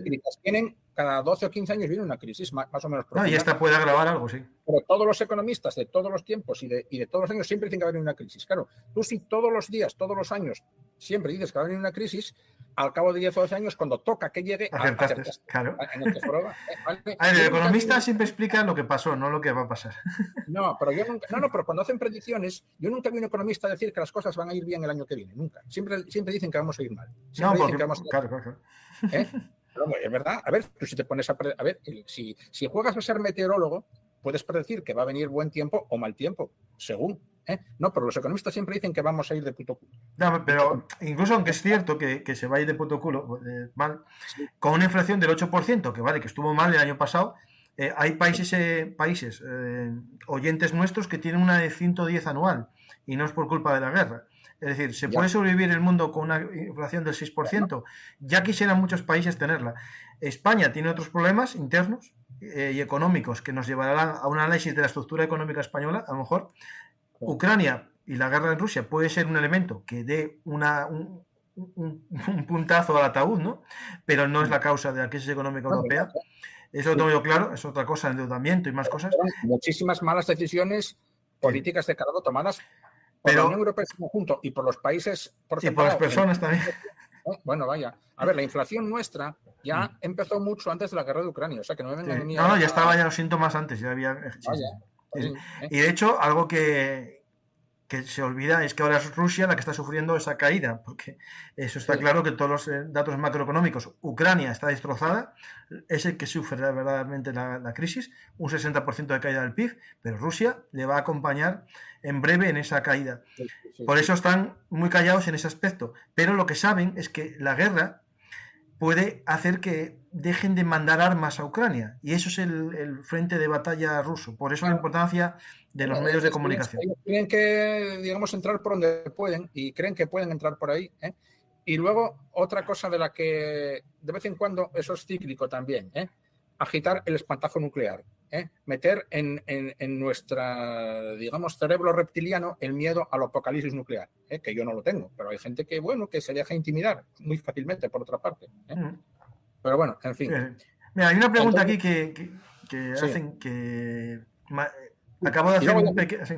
Tienen cada 12 o 15 años viene una crisis más o menos profunda. No, y esta puede agravar algo, sí. Pero todos los economistas de todos los tiempos y de todos los años siempre dicen que va a venir una crisis. Claro, tú si todos los días, todos los años, siempre dices que va a venir una crisis, al cabo de 10 o 12 años, cuando toca que llegue, acertaste. Claro. ¿Vale? El economista siempre explica lo que pasó, no lo que va a pasar. No, pero yo nunca, pero cuando hacen predicciones, yo nunca vi un economista decir que las cosas van a ir bien el año que viene, nunca. Siempre dicen que vamos a ir mal. Siempre dicen que vamos a ir mal. Claro. Pero, es verdad, a ver, tú si te pones a ver, si juegas a ser meteorólogo, puedes predecir que va a venir buen tiempo o mal tiempo, según. No, pero los economistas siempre dicen que vamos a ir de puto culo. No, pero incluso aunque es cierto que se va a ir de puto culo, mal, sí, con una inflación del 8%, que vale, que estuvo mal el año pasado, hay países oyentes nuestros que tienen una de 110 anual y no es por culpa de la guerra. Es decir, ¿se puede sobrevivir el mundo con una inflación del 6%? Ya quisieran muchos países tenerla. España tiene otros problemas internos y económicos que nos llevarán a un análisis de la estructura económica española, a lo mejor. Ucrania y la guerra en Rusia puede ser un elemento que dé un puntazo al ataúd, ¿no? Pero no es la causa de la crisis económica europea. Eso lo tengo yo claro, es otra cosa, endeudamiento y más cosas. Muchísimas malas decisiones políticas de calado tomadas por la Unión Europea en su conjunto y por los países por separado. Y por las personas también. Bueno, vaya. A ver, la inflación nuestra ya empezó mucho antes de la guerra de Ucrania, o sea que no me vengan a mí. No, ya estaba ya los síntomas antes, ya había. Y de hecho, algo que se olvida es que ahora es Rusia la que está sufriendo esa caída, porque eso está claro que todos los datos macroeconómicos, Ucrania está destrozada, es el que sufre verdaderamente la crisis, un 60% de caída del PIB, pero Rusia le va a acompañar en breve en esa caída. Por eso están muy callados en ese aspecto, pero lo que saben es que la guerra puede hacer que dejen de mandar armas a Ucrania, y eso es el frente de batalla ruso. Por eso la importancia de los medios de comunicación. Ellos tienen que, digamos, entrar por donde pueden y creen que pueden entrar por ahí. Y luego, otra cosa de la que de vez en cuando, eso es cíclico también, agitar el espantajo nuclear. Meter en nuestra, digamos, cerebro reptiliano el miedo al apocalipsis nuclear, que yo no lo tengo, pero hay gente que, bueno, que se deja intimidar muy fácilmente, por otra parte. Pero bueno, en fin. Mira, hay una pregunta aquí que hacen que... Acabo de hacer un pequeño... Sí.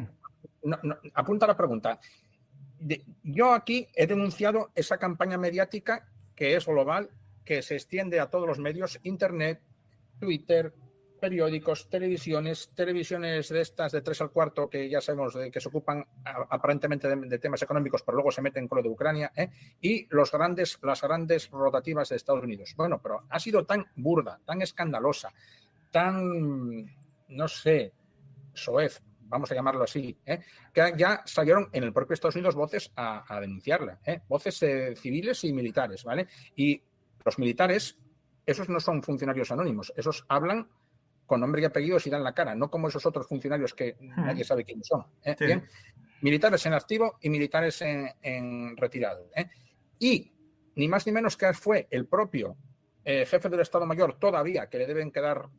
Apunta la pregunta. Yo aquí he denunciado esa campaña mediática que es global, que se extiende a todos los medios, Internet, Twitter, periódicos, televisiones de estas de 3 al cuarto, que ya sabemos que se ocupan aparentemente de temas económicos, pero luego se meten con lo de Ucrania, y las grandes rotativas de Estados Unidos. Bueno, pero ha sido tan burda, tan escandalosa, tan, no sé, soez, vamos a llamarlo así, que ya salieron en el propio Estados Unidos voces a denunciarla, voces civiles y militares, ¿vale? Y los militares, esos no son funcionarios anónimos, esos hablan con nombre y apellidos y dan la cara, no como esos otros funcionarios que nadie sabe quiénes son. Sí. Bien, militares en activo y militares en retirado. Y ni más ni menos que fue el propio jefe del Estado Mayor todavía, que le deben quedar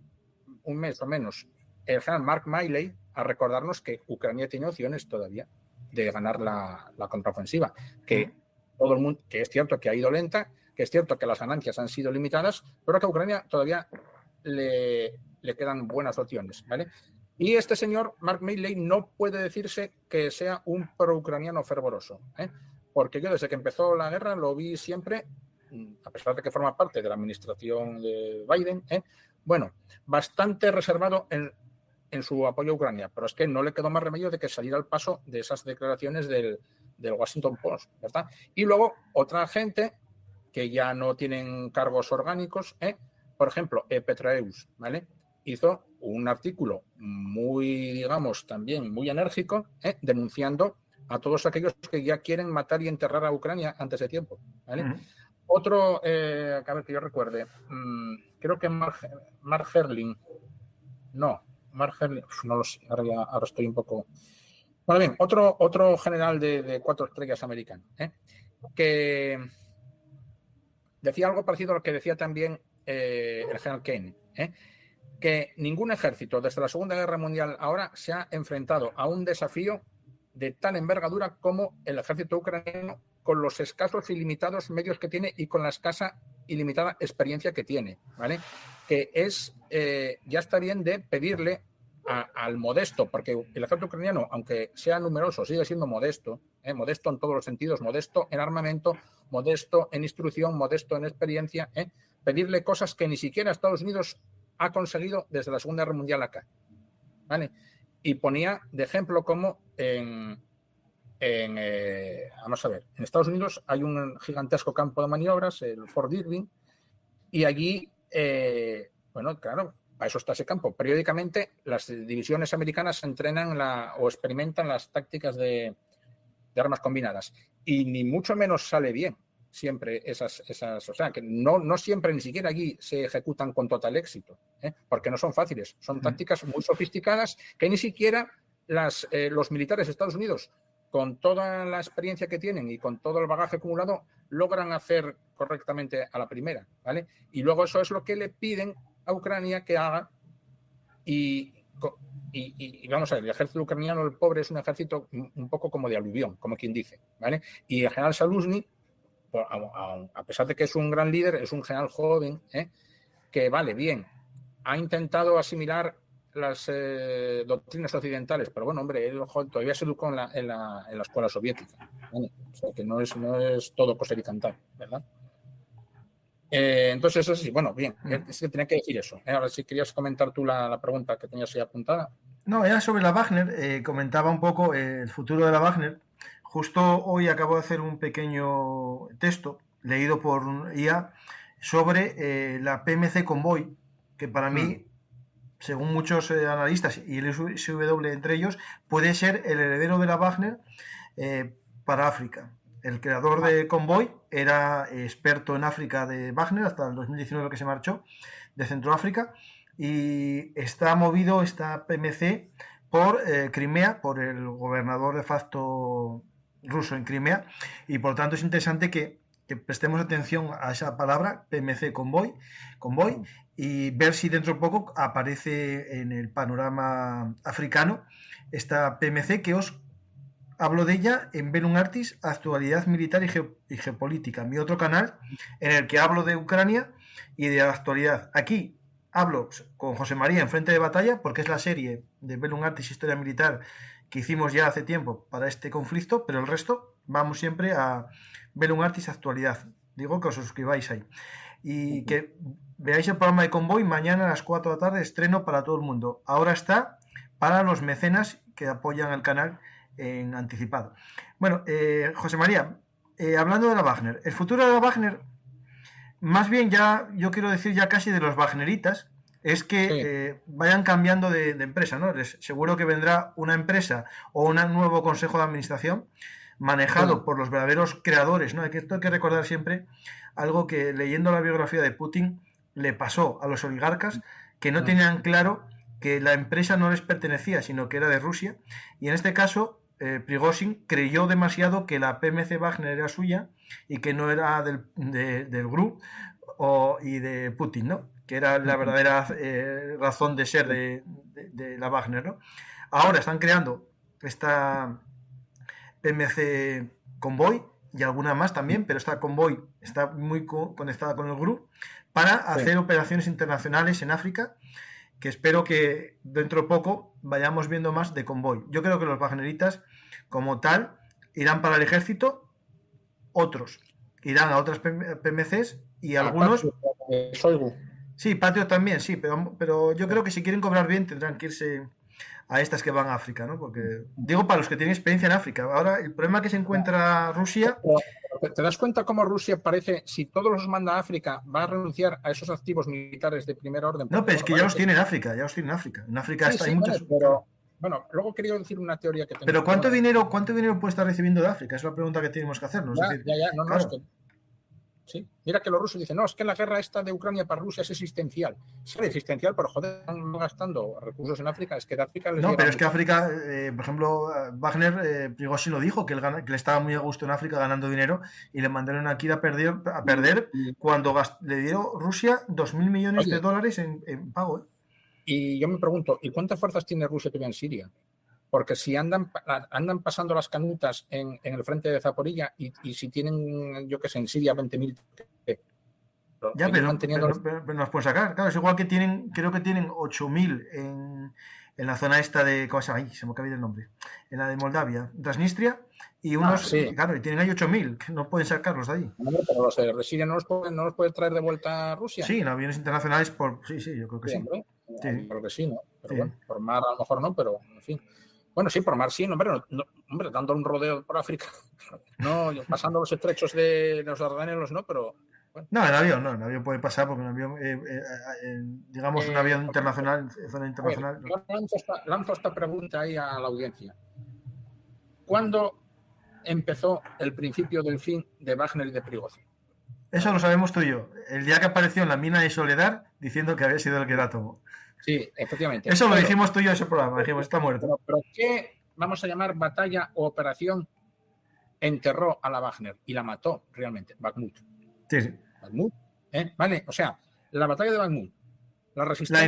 un mes o menos, el general Mark Milley, a recordarnos que Ucrania tiene opciones todavía de ganar la contraofensiva, que todo el mundo, que es cierto que ha ido lenta, que es cierto que las ganancias han sido limitadas, pero que a Ucrania todavía le quedan buenas opciones, ¿vale? Y este señor, Mark Milley, no puede decirse que sea un pro-ucraniano fervoroso, porque yo desde que empezó la guerra lo vi siempre a pesar de que forma parte de la administración de Biden, bueno, bastante reservado en su apoyo a Ucrania, pero es que no le quedó más remedio de que salir al paso de esas declaraciones del Washington Post, ¿verdad? Y luego otra gente que ya no tienen cargos orgánicos, por ejemplo, Petraeus, ¿vale? Hizo un artículo muy, digamos, también muy enérgico, denunciando a todos aquellos que ya quieren matar y enterrar a Ucrania antes de tiempo, ¿vale? Otro, a ver que yo recuerde, creo que Mark Herling, no lo sé, ahora estoy un poco... Bueno, bien, otro general de 4 estrellas americano, que decía algo parecido a lo que decía también el general Kane, que ningún ejército desde la Segunda Guerra Mundial ahora se ha enfrentado a un desafío de tal envergadura como el ejército ucraniano, con los escasos y limitados medios que tiene y con la escasa y limitada experiencia que tiene, ¿vale? Que es, ya está bien de pedirle al modesto, porque el ejército ucraniano, aunque sea numeroso, sigue siendo modesto, modesto en todos los sentidos, modesto en armamento, modesto en instrucción, modesto en experiencia, pedirle cosas que ni siquiera Estados Unidos ha conseguido desde la Segunda Guerra Mundial acá, ¿vale? Y ponía de ejemplo como vamos a ver, en Estados Unidos hay un gigantesco campo de maniobras, el Fort Irwin, y allí, bueno, claro, para eso está ese campo. Periódicamente las divisiones americanas entrenan o experimentan las tácticas de armas combinadas, y ni mucho menos sale bien siempre esas, o sea, que no siempre, ni siquiera allí se ejecutan con total éxito, porque no son fáciles, son tácticas muy sofisticadas que ni siquiera los militares de Estados Unidos, con toda la experiencia que tienen y con todo el bagaje acumulado, logran hacer correctamente a la primera, ¿vale? Y luego eso es lo que le piden a Ucrania que haga, y vamos a ver, el ejército ucraniano, el pobre, es un ejército un poco como de aluvión, como quien dice, ¿vale? Y el general Zaluzny, a pesar de que es un gran líder, es un general joven, que vale, bien, ha intentado asimilar las doctrinas occidentales, pero bueno, hombre, él todavía se educó en la escuela soviética, ¿vale? O sea, que no es todo coser y cantar, ¿verdad? Entonces, eso sí, bueno, bien, es que tenía que decir eso. Ahora, si querías comentar tú la pregunta que tenías ahí apuntada. No, era sobre la Wagner, comentaba un poco el futuro de la Wagner. Justo hoy acabo de hacer un pequeño texto leído por IA sobre la PMC Convoy, que para mí, según muchos analistas y el SW entre ellos, puede ser el heredero de la Wagner para África. El creador de Convoy era experto en África de Wagner hasta el 2019 que se marchó de Centroáfrica, y está movido esta PMC por Crimea, por el gobernador de facto ruso en Crimea, y por tanto es interesante que prestemos atención a esa palabra, PMC Convoy, y ver si dentro de poco aparece en el panorama africano esta PMC, que os hablo de ella en Bellum Artis, actualidad militar y geopolítica, mi otro canal en el que hablo de Ucrania y de la actualidad. Aquí hablo con José María en Frente de Batalla, porque es la serie de Bellum Artis Historia Militar que hicimos ya hace tiempo para este conflicto, pero el resto vamos siempre a Bellum Artis Actualidad. Digo que os suscribáis ahí y que veáis el programa de Convoy. Mañana a las 4 de la tarde, estreno para todo el mundo. Ahora está para los mecenas que apoyan el canal en anticipado. Bueno, José María, hablando de la Wagner, el futuro de la Wagner, más bien ya, yo quiero decir ya casi de los wagneritas, es que vayan cambiando de empresa, ¿no? Seguro que vendrá una empresa o un nuevo consejo de administración manejado por los verdaderos creadores, ¿no? Esto hay que recordar siempre algo que, leyendo la biografía de Putin, le pasó a los oligarcas, que no tenían claro que la empresa no les pertenecía, sino que era de Rusia, y en este caso Prigozhin creyó demasiado que la PMC Wagner era suya y que no era del GRU y de Putin, ¿no? Que era la verdadera razón de ser de la Wagner, ¿no? Ahora están creando esta PMC Convoy y alguna más también, pero esta Convoy está muy conectada con el GRU para hacer operaciones internacionales en África, que espero que dentro de poco vayamos viendo más de Convoy. Yo creo que los wagneritas, como tal, irán para el ejército, otros irán a otras PMCs y algunos... Shoigu. Sí, Patrio también, sí, pero yo creo que si quieren cobrar bien tendrán que irse a estas que van a África, ¿no? Porque digo para los que tienen experiencia en África. Ahora, el problema que se encuentra Rusia... ¿Te das cuenta cómo Rusia parece, si todos los manda a África, va a renunciar a esos activos militares de primer orden? No, pero es que ya los tiene en África, ya los tiene en África. En África Sí, hay muchas... pero, bueno, luego quería decir una teoría que tengo. Pero ¿cuánto dinero puede estar recibiendo de África? Es la pregunta que tenemos que hacernos. Ya, es decir, no, claro. es que... Sí. Mira que los rusos dicen, no, es que la guerra esta de Ucrania para Rusia es existencial. Sí, existencial, pero joder, están gastando recursos en África. Es que de África les No, pero es mucho. que África, por ejemplo, Wagner, Prigozhin lo dijo, que le estaba muy a gusto en África ganando dinero y le mandaron aquí a perder cuando le dio Rusia 2.000 millones de dólares en pago. Y yo me pregunto, ¿y cuántas fuerzas tiene Rusia todavía en Siria? Porque si andan pasando las canutas en el frente de Zaporilla y si tienen, yo qué sé, en Siria 20.000... Ya, pero nos pueden sacar. Claro, es igual que creo que tienen 8.000 en la zona esta de... ¿Cómo se llama? Ay, se me acaba el nombre. En la de Moldavia, Transnistria, y unos... sí. Claro, y tienen ahí 8.000, que no pueden sacarlos de ahí. No, pero los de Siria no los puede traer de vuelta a Rusia. Sí, en aviones internacionales, sí, yo creo que sí. Hombre, sí. Creo que sí, ¿no? Pero bueno, por mar a lo mejor no, pero en fin. Bueno, sí, por mar sí, hombre, dando un rodeo por África, no, pasando los estrechos de los Dardanelos, no, pero... Bueno. No, en avión puede pasar porque un avión, digamos, un avión internacional, zona internacional... Yo lanzo esta pregunta ahí a la audiencia. ¿Cuándo empezó el principio del fin de Wagner y de Prigozhin? Eso lo sabemos tú y yo. El día que apareció en la mina de Soledad diciendo que había sido el que la tomó. Sí, efectivamente. Eso lo dijimos tú y yo en ese programa. Dijimos, está muerto. Pero ¿qué vamos a llamar batalla o operación enterró a la Wagner y la mató realmente? Bakhmut. Sí. Bakhmut, ¿vale? O sea, la batalla de Bakhmut, la resistencia...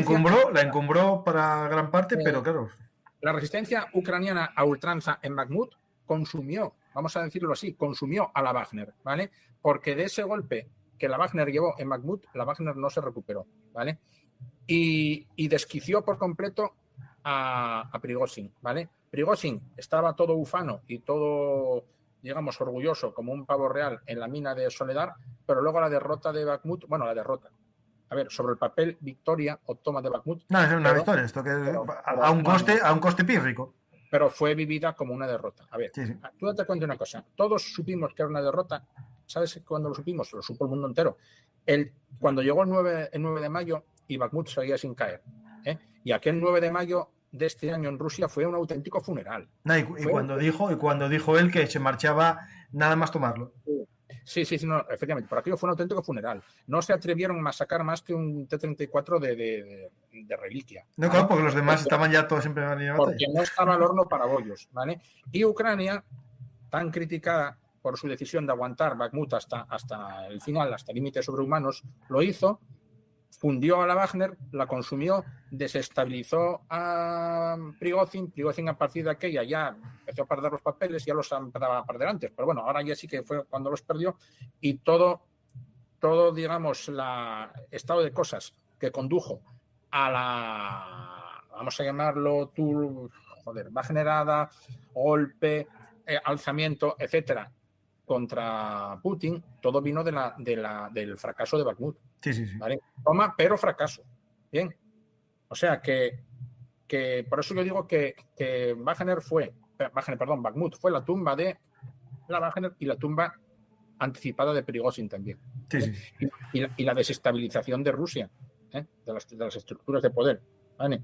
La encumbró para gran parte, pero claro... La resistencia ucraniana a ultranza en Bakhmut consumió, vamos a decirlo así, consumió a la Wagner, ¿vale? Porque de ese golpe que la Wagner llevó en Bakhmut, la Wagner no se recuperó, ¿vale? Y desquició por completo a Prigozhin, ¿vale? Prigozhin estaba todo ufano y todo, digamos, orgulloso como un pavo real en la mina de Soledar, pero luego la derrota de Bakhmut, bueno, la derrota. A ver, sobre el papel, victoria o toma de Bakhmut. No, es una victoria, esto que a un coste pírrico. Pero fue vivida como una derrota. A ver, sí. Tú date cuenta de una cosa. Todos supimos que era una derrota. ¿Sabes cuándo lo supimos? Lo supo el mundo entero. Cuando llegó el 9 de mayo y Bakhmut seguía sin caer. Y aquel 9 de mayo de este año en Rusia fue un auténtico funeral. No, y cuando dijo él que se marchaba nada más tomarlo. Sí, no, efectivamente, por aquello fue un auténtico funeral. No se atrevieron a sacar más que un T-34 de reliquia. No, claro, porque los demás estaban ya todos en primera línea de batalla. Porque no estaba al horno para bollos, ¿vale? Y Ucrania, tan criticada por su decisión de aguantar Bakhmut hasta el final, hasta límites sobrehumanos, lo hizo, fundió a la Wagner, la consumió, desestabilizó a Prigozhin. Prigozhin a partir de aquella ya empezó a perder los papeles, ya los empezaba a perder antes, pero bueno, ahora ya sí que fue cuando los perdió y todo digamos, estado de cosas que condujo a la, vamos a llamarlo, Wagnerada, golpe, alzamiento, etcétera, contra Putin, todo vino del fracaso de Bakhmut. Sí. ¿Vale? Toma, pero fracaso. Bien. O sea que por eso yo digo que Bakhmut fue la tumba de la Wagner y la tumba anticipada de Prigozhin también. Sí. Y la desestabilización de Rusia, de las estructuras de poder. ¿Vale?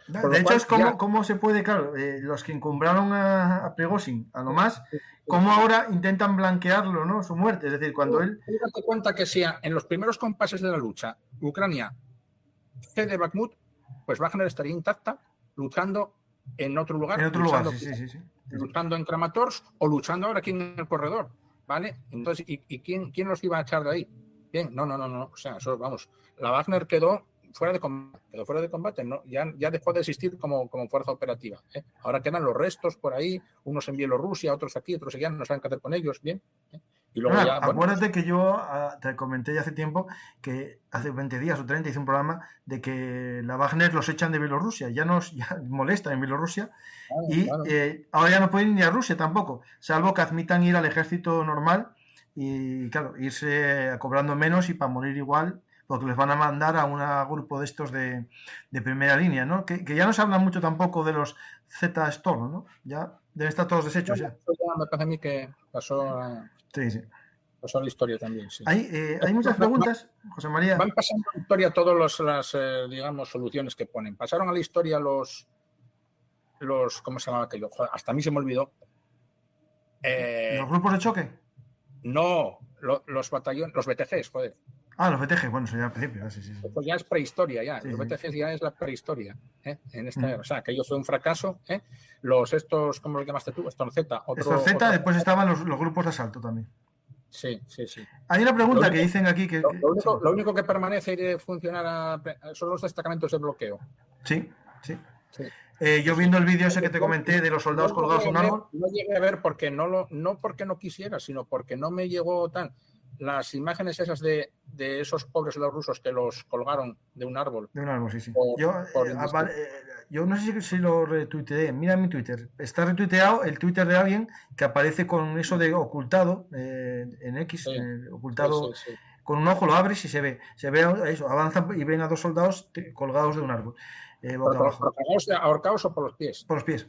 De hecho, es cómo se puede, claro, los que encumbraron a Prigozhin, a lo más, cómo ahora intentan blanquearlo, ¿no? Su muerte. Es decir, cuando él... Date cuenta que sea en los primeros compases de la lucha, Ucrania cede Bakhmut, pues Wagner estaría intacta, luchando en otro lugar. Sí. Luchando en Kramatorsk o luchando ahora aquí en el corredor, ¿vale? Entonces, ¿y quién los iba a echar de ahí? Bien, no. O sea, eso, vamos, la Wagner quedó fuera de combate, ¿no? Ya dejó de existir como fuerza operativa. Ahora quedan los restos por ahí, unos en Bielorrusia, otros aquí, otros allá, no saben qué hacer con ellos, bien. Y luego acuérdate que yo te comenté ya hace tiempo que hace 20 días o 30 hice un programa de que la Wagner los echan de Bielorrusia, ya molesta en Bielorrusia y ahora ya no pueden ir a Rusia tampoco, salvo que admitan ir al ejército normal y claro, irse cobrando menos y para morir igual, porque les van a mandar a un grupo de estos de primera línea, ¿no? Que ya no se habla mucho tampoco de los Z-Storm, ¿no? Ya deben estar todos deshechos ya. Me parece a mí que pasó Sí. Pasó la historia también, sí. Hay muchas preguntas, José María. Van pasando a la historia todas las digamos, soluciones que ponen. Pasaron a la historia los ¿cómo se llamaba aquello? Joder, hasta a mí se me olvidó. ¿Los grupos de choque? No, los batallones, los BTGs, joder. Los BTG, bueno, eso ya al principio, sí. Pues ya es prehistoria, ya. Sí, los BTGs ya es la prehistoria, en esta, o sea, aquello fue un fracaso, estos, ¿cómo lo llamaste tú? Stormz. Stormz, después estaban los grupos de asalto también. Sí. Hay una pregunta que dicen aquí que... Lo único que permanece y de funcionar son los destacamentos de bloqueo. Sí. Yo viendo el vídeo ese que te comenté de los soldados colgados a un árbol... No llegué a ver porque no porque no quisiera, sino porque no me llegó tan... Las imágenes esas de esos pobres soldados rusos que los colgaron de un árbol. De un árbol, sí. Yo no sé si lo retuiteé. Mira mi Twitter. Está retuiteado el Twitter de alguien que aparece con eso de ocultado en X, ocultado sí. Con un ojo, lo abres y se ve eso, avanzan y ven a dos soldados colgados de un árbol. ¿Ahorcados o por los pies? Por los pies.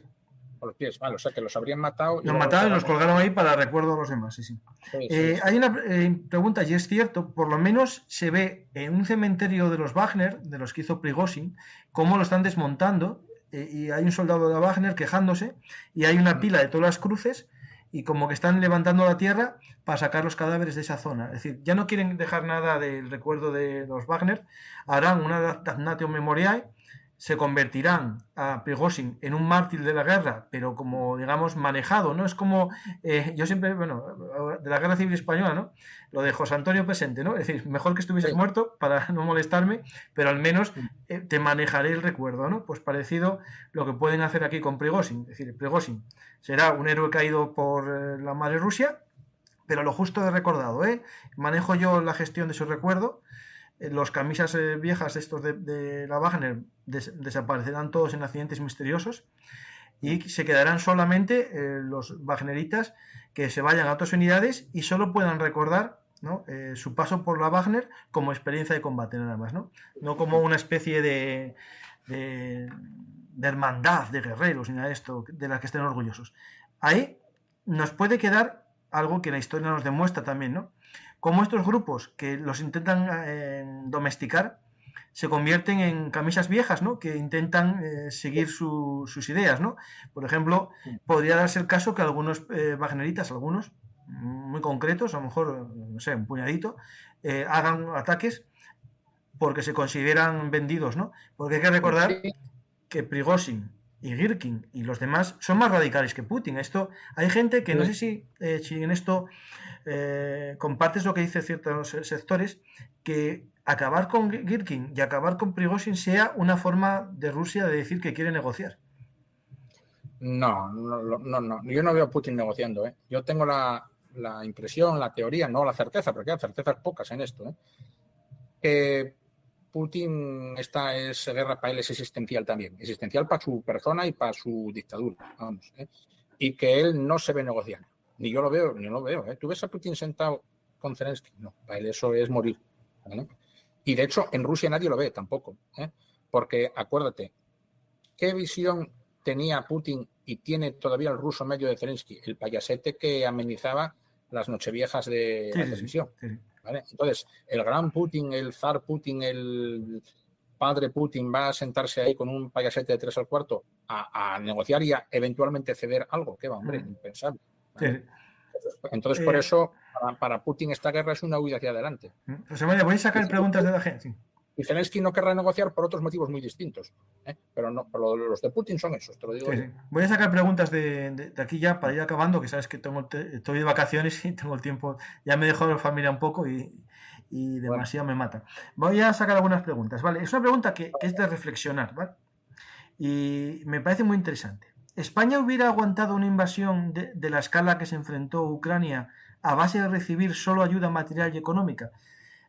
Por los pies, vale, o sea que los habrían matado. Los mataron y los colgaron ahí para recuerdo a los demás, sí. Hay una pregunta, y es cierto, por lo menos se ve en un cementerio de los Wagner, de los que hizo Prigozhin, cómo lo están desmontando, y hay un soldado de Wagner quejándose, y hay una pila de todas las cruces, y como que están levantando la tierra para sacar los cadáveres de esa zona. Es decir, ya no quieren dejar nada del recuerdo de los Wagner, harán una damnatio memoriae, se convertirán a Prigozhin en un mártir de la guerra, pero como, digamos, manejado, ¿no? Es como, yo siempre, de la Guerra Civil Española, ¿no? Lo de José Antonio Presente, ¿no? Es decir, mejor que estuvieses muerto para no molestarme, pero al menos te manejaré el recuerdo, ¿no? Pues parecido lo que pueden hacer aquí con Prigozhin. Es decir, Prigozhin será un héroe caído por la madre Rusia, pero lo justo de recordado, manejo yo la gestión de su recuerdo. Los camisas viejas estos de la Wagner desaparecerán todos en accidentes misteriosos y se quedarán solamente los wagneritas que se vayan a otras unidades y solo puedan recordar, ¿no? Su paso por la Wagner como experiencia de combate nada más, no como una especie de hermandad de guerreros ni nada de esto de la que estén orgullosos. Ahí nos puede quedar algo que la historia nos demuestra también, ¿no? Como estos grupos que los intentan domesticar se convierten en camisas viejas, ¿no? Que intentan seguir sus ideas, ¿no? Por ejemplo, podría darse el caso que algunos wagneritas, algunos muy concretos, a lo mejor, no sé, un puñadito, hagan ataques porque se consideran vendidos, ¿no? Porque hay que recordar que Prigozhin y Girkin y los demás son más radicales que Putin. Esto hay gente que no sé si en esto compartes lo que dice ciertos sectores, que acabar con Girkin y acabar con Prigozhin sea una forma de Rusia de decir que quiere negociar. No. Yo no veo a Putin negociando. Yo tengo la impresión, la teoría, no la certeza, porque hay certezas pocas en esto, que Putin, esta es guerra para él, es existencial también. Existencial para su persona y para su dictadura, vamos. Y que él no se ve negociando. Ni yo lo veo, ni lo veo. ¿Tú ves a Putin sentado con Zelensky? No, para él eso es morir. ¿Vale? Y de hecho, en Rusia nadie lo ve tampoco. Porque, acuérdate, ¿qué visión tenía Putin y tiene todavía el ruso medio de Zelensky? El payasete que amenizaba las nocheviejas de la televisión. Sí. ¿Vale? Entonces, el gran Putin, el zar Putin, el padre Putin va a sentarse ahí con un payasete de 3 al cuarto a negociar y a eventualmente ceder algo. ¿Qué va, hombre? Impensable. ¿Vale? Entonces, por eso, para Putin esta guerra es una huida hacia adelante. José María, voy a sacar preguntas de la gente. Y Zelensky no querrá negociar por otros motivos muy distintos. Pero no, los de Putin son esos, te lo digo. Sí. Voy a sacar preguntas de aquí ya para ir acabando, que sabes que estoy de vacaciones y tengo el tiempo. Ya me he dejado la familia un poco y demasiado me mata. Voy a sacar algunas preguntas, ¿vale? Es una pregunta que es de reflexionar, ¿vale? Y me parece muy interesante. ¿España hubiera aguantado una invasión de la escala que se enfrentó Ucrania a base de recibir solo ayuda material y económica?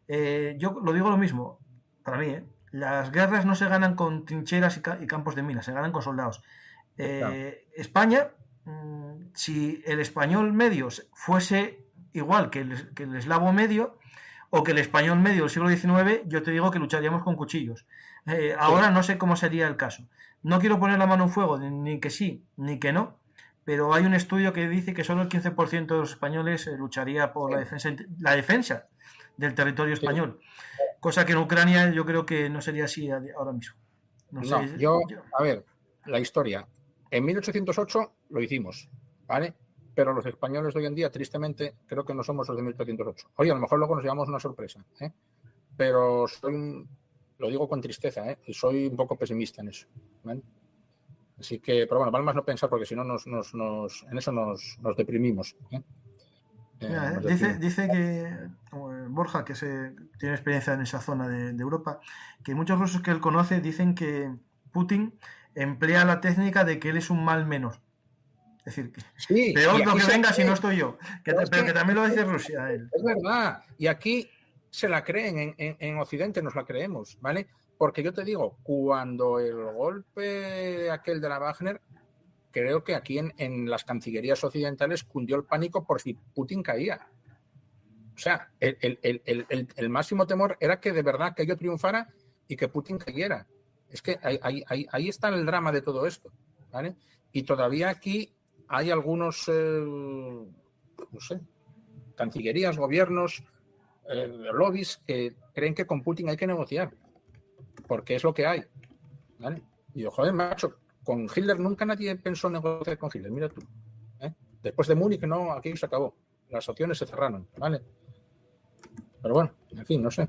Yo lo digo lo mismo, para mí, las guerras no se ganan con trincheras y campos de minas, se ganan con soldados. Claro. España, si el español medio fuese igual que el eslavo medio o que el español medio del siglo XIX, yo te digo que lucharíamos con cuchillos. Ahora no sé cómo sería el caso. No quiero poner la mano en fuego, ni que sí, ni que no, pero hay un estudio que dice que solo el 15% de los españoles lucharía por la defensa del territorio español, cosa que en Ucrania yo creo que no sería así ahora mismo. No sé, a ver, la historia. En 1808 lo hicimos, ¿vale? Pero los españoles de hoy en día, tristemente, creo que no somos los de 1808. Oye, a lo mejor luego nos llevamos una sorpresa, ¿eh? Pero lo digo con tristeza, ¿eh? Y soy un poco pesimista en eso, ¿vale? Así que, pero bueno, vale más no pensar porque si no en eso nos deprimimos, ¿eh? Mira, dice que Borja, que tiene experiencia en esa zona de Europa, que muchos rusos que él conoce dicen que Putin emplea la técnica de que él es un mal menor. Es decir, que peor lo que venga si no estoy yo. Pero que también lo dice Rusia. Él. Es verdad. Y aquí se la creen, en Occidente nos la creemos, ¿vale? Porque yo te digo, cuando el golpe aquel de la Wagner, creo que aquí en las cancillerías occidentales cundió el pánico por si Putin caía. O sea, el máximo temor era que de verdad que yo triunfara y que Putin cayera. Es que ahí está el drama de todo esto, ¿vale? Y todavía aquí hay algunos, no sé, cancillerías, gobiernos, lobbies que creen que con Putin hay que negociar, porque es lo que hay, ¿vale? Y yo, joder, macho, con Hitler nunca nadie pensó negociar con Hitler, mira tú, ¿eh? Después de Múnich, no, aquí se acabó, las opciones se cerraron, ¿vale? Pero bueno, en fin, no sé.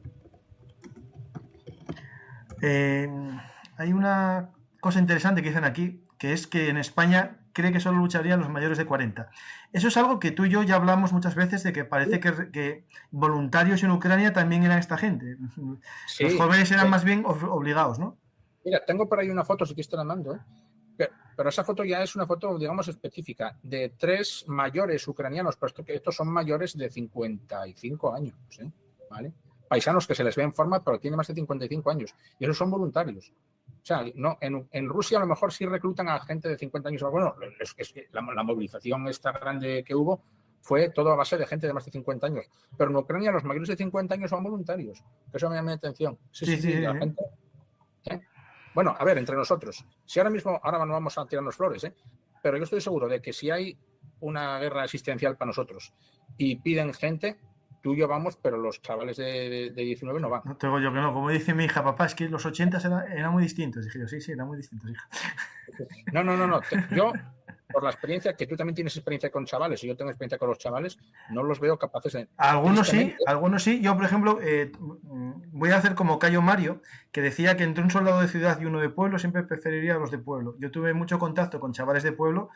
Hay una cosa interesante que dicen aquí, que es que en España cree que solo lucharían los mayores de 40. Eso es algo que tú y yo ya hablamos muchas veces, de que parece que voluntarios en Ucrania también eran esta gente. Sí, los jóvenes eran más bien obligados, ¿no? Mira, tengo por ahí una foto, si quieres te la mando, ¿eh? Pero esa foto ya es una foto, digamos, específica, de 3 mayores ucranianos, pero estos son mayores de 55 años, ¿eh? ¿Vale? Paisanos que se les ve en forma, pero tienen más de 55 años. Y esos son voluntarios. O sea, no, en Rusia a lo mejor sí reclutan a gente de 50 años. Bueno, es que la movilización esta grande que hubo fue todo a base de gente de más de 50 años. Pero en Ucrania los mayores de 50 años son voluntarios. Eso me llama la atención. Sí, la gente... ¿eh? Bueno, a ver, entre nosotros. Si ahora mismo, ahora no vamos a tirarnos flores, ¿eh? Pero yo estoy seguro de que si hay una guerra existencial para nosotros y piden gente... Tú y yo vamos, pero los chavales de 19 no van. No tengo yo que no. Como dice mi hija, papá, es que los 80 eran muy distintos. Dije yo, sí, eran muy distintos, hija. No. Yo, por la experiencia, que tú también tienes experiencia con chavales y yo tengo experiencia con los chavales, no los veo capaces de... Algunos sí. Yo, por ejemplo, voy a hacer como Cayo Mario, que decía que entre un soldado de ciudad y uno de pueblo siempre preferiría a los de pueblo. Yo tuve mucho contacto con chavales de pueblo,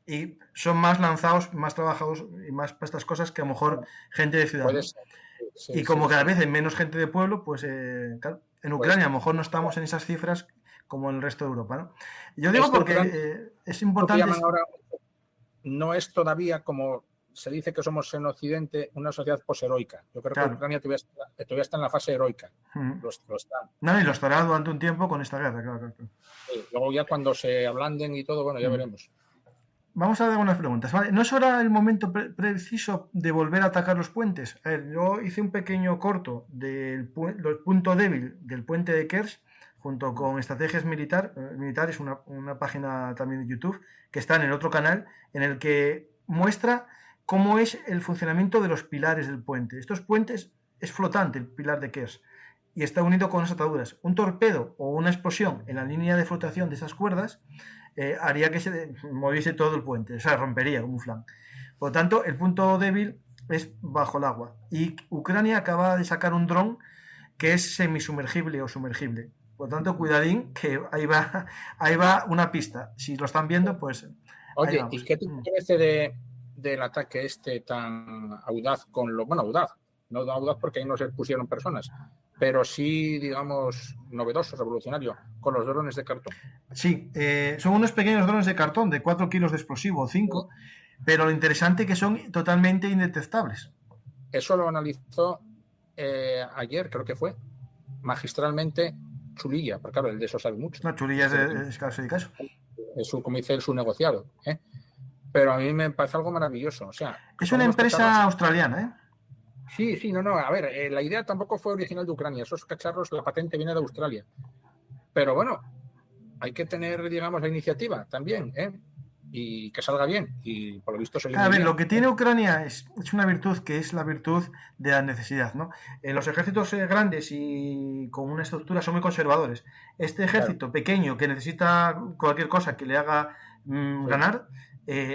y son más lanzados, más trabajados y más para estas cosas que a lo mejor gente de ciudad, ¿no? Sí, y como cada vez hay menos gente de pueblo, pues claro, en Ucrania a lo mejor no estamos en esas cifras como en el resto de Europa, ¿no? Yo digo porque es importante... Ahora, no es todavía, como se dice que somos en Occidente, una sociedad posheroica. Yo creo que Ucrania todavía está en la fase heroica. Lo está. No, y lo estará durante un tiempo con esta guerra, claro. Sí, luego ya cuando se ablanden y todo, bueno, ya veremos. Vamos a dar unas preguntas, ¿vale? ¿No es ahora el momento preciso de volver a atacar los puentes? A ver, yo hice un pequeño corto del punto débil del puente de Kerch, junto con estrategias militares, una página también de YouTube, que está en el otro canal, en el que muestra cómo es el funcionamiento de los pilares del puente. Estos puentes es flotante, el pilar de Kerch, y está unido con unas ataduras. Un torpedo o una explosión en la línea de flotación de esas cuerdas haría que se moviese todo el puente, o sea, rompería como un flan. Por lo tanto, el punto débil es bajo el agua. Y Ucrania acaba de sacar un dron que es semisumergible o sumergible. Por lo tanto, cuidadín, que ahí va una pista. Si lo están viendo, pues... Oye, ¿y qué te parece del ataque este tan audaz con lo... Bueno, audaz, no audaz porque ahí no se pusieron personas, pero sí, digamos, novedoso, revolucionario, con los drones de cartón? Sí, son unos pequeños drones de cartón de 4 kilos de explosivo o 5, pero lo interesante es que son totalmente indetectables. Eso lo analizó ayer, creo que fue, magistralmente Chulilla, porque claro, él de eso sabe mucho. No, Chulilla es caso de caso. Es como dice él, su negociado, ¿eh? pero a mí me parece algo maravilloso. O sea, es una empresa australiana, ¿eh? Sí, no. A ver, la idea tampoco fue original de Ucrania. Esos cacharros, la patente viene de Australia. Pero bueno, hay que tener, digamos, la iniciativa también, ¿eh? Y que salga bien. Y por lo visto salió muy A ver, bien. lo que tiene Ucrania es una virtud que es la virtud de la necesidad, ¿no? Los ejércitos grandes y con una estructura son muy conservadores. Este ejército pequeño que necesita cualquier cosa que le haga ganar,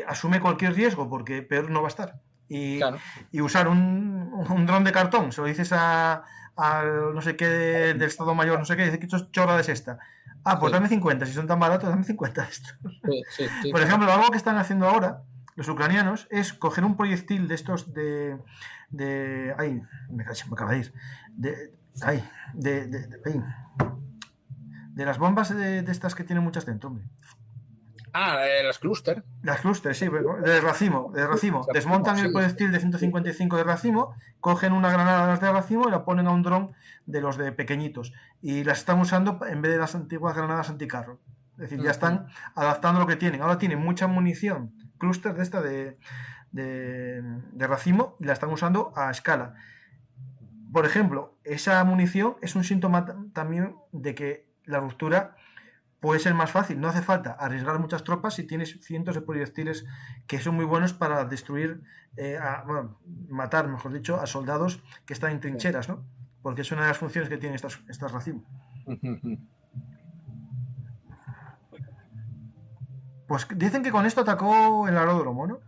asume cualquier riesgo porque peor no va a estar. Y usar un dron de cartón, se lo dices al no sé qué del Estado Mayor, no sé qué, dice que esto es chorra de esta. Pues dame 50, si son tan baratos, dame 50 de estos. Por ejemplo, algo que están haciendo ahora los ucranianos es coger un proyectil de estos de ay, me acaba de ir. De las bombas de estas que tienen muchas dentro, hombre. Las clúster. Las clúster, sí, de racimo. Desmontan el proyectil de 155 de racimo, cogen una granada de las de racimo y la ponen a un dron de los de pequeñitos. Y las están usando en vez de las antiguas granadas anticarro. Es decir, ya están adaptando lo que tienen. Ahora tienen mucha munición, clúster de esta de racimo, y la están usando a escala. Por ejemplo, esa munición es un síntoma también de que la ruptura puede ser más fácil. No hace falta arriesgar muchas tropas si tienes cientos de proyectiles que son muy buenos para destruir, matar, mejor dicho, a soldados que están en trincheras, ¿no? Porque es una de las funciones que tienen estas racimos. Pues dicen que con esto atacó el aeródromo, ¿no?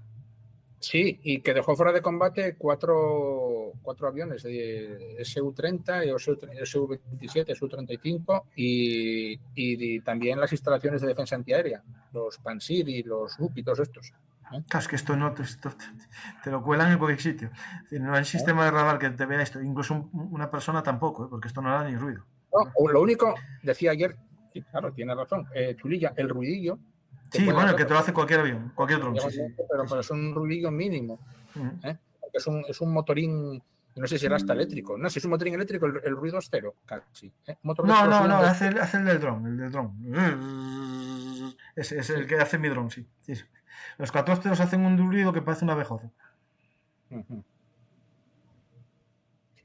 Sí, y que dejó fuera de combate cuatro aviones de Su-30, Su-27, Su-35 y también las instalaciones de defensa antiaérea, los Pansir y los UP y todos estos. Claro, es que esto te lo cuelan en cualquier sitio. Es decir, no hay sistema de radar que te vea esto, incluso una persona tampoco, porque esto no da ni ruido. No, lo único, decía ayer, sí, claro, tiene razón, Chulilla, el ruidillo. Sí, bueno, que te lo hace cualquier avión, cualquier dron. Pero es un ruidillo mínimo. Es un motorín, no sé si era hasta eléctrico. No, si es un motorín eléctrico, el ruido es cero, casi. No, hace el del dron. Es el que hace mi dron, sí. Los 14 hacen un ruido que parece una abejosa.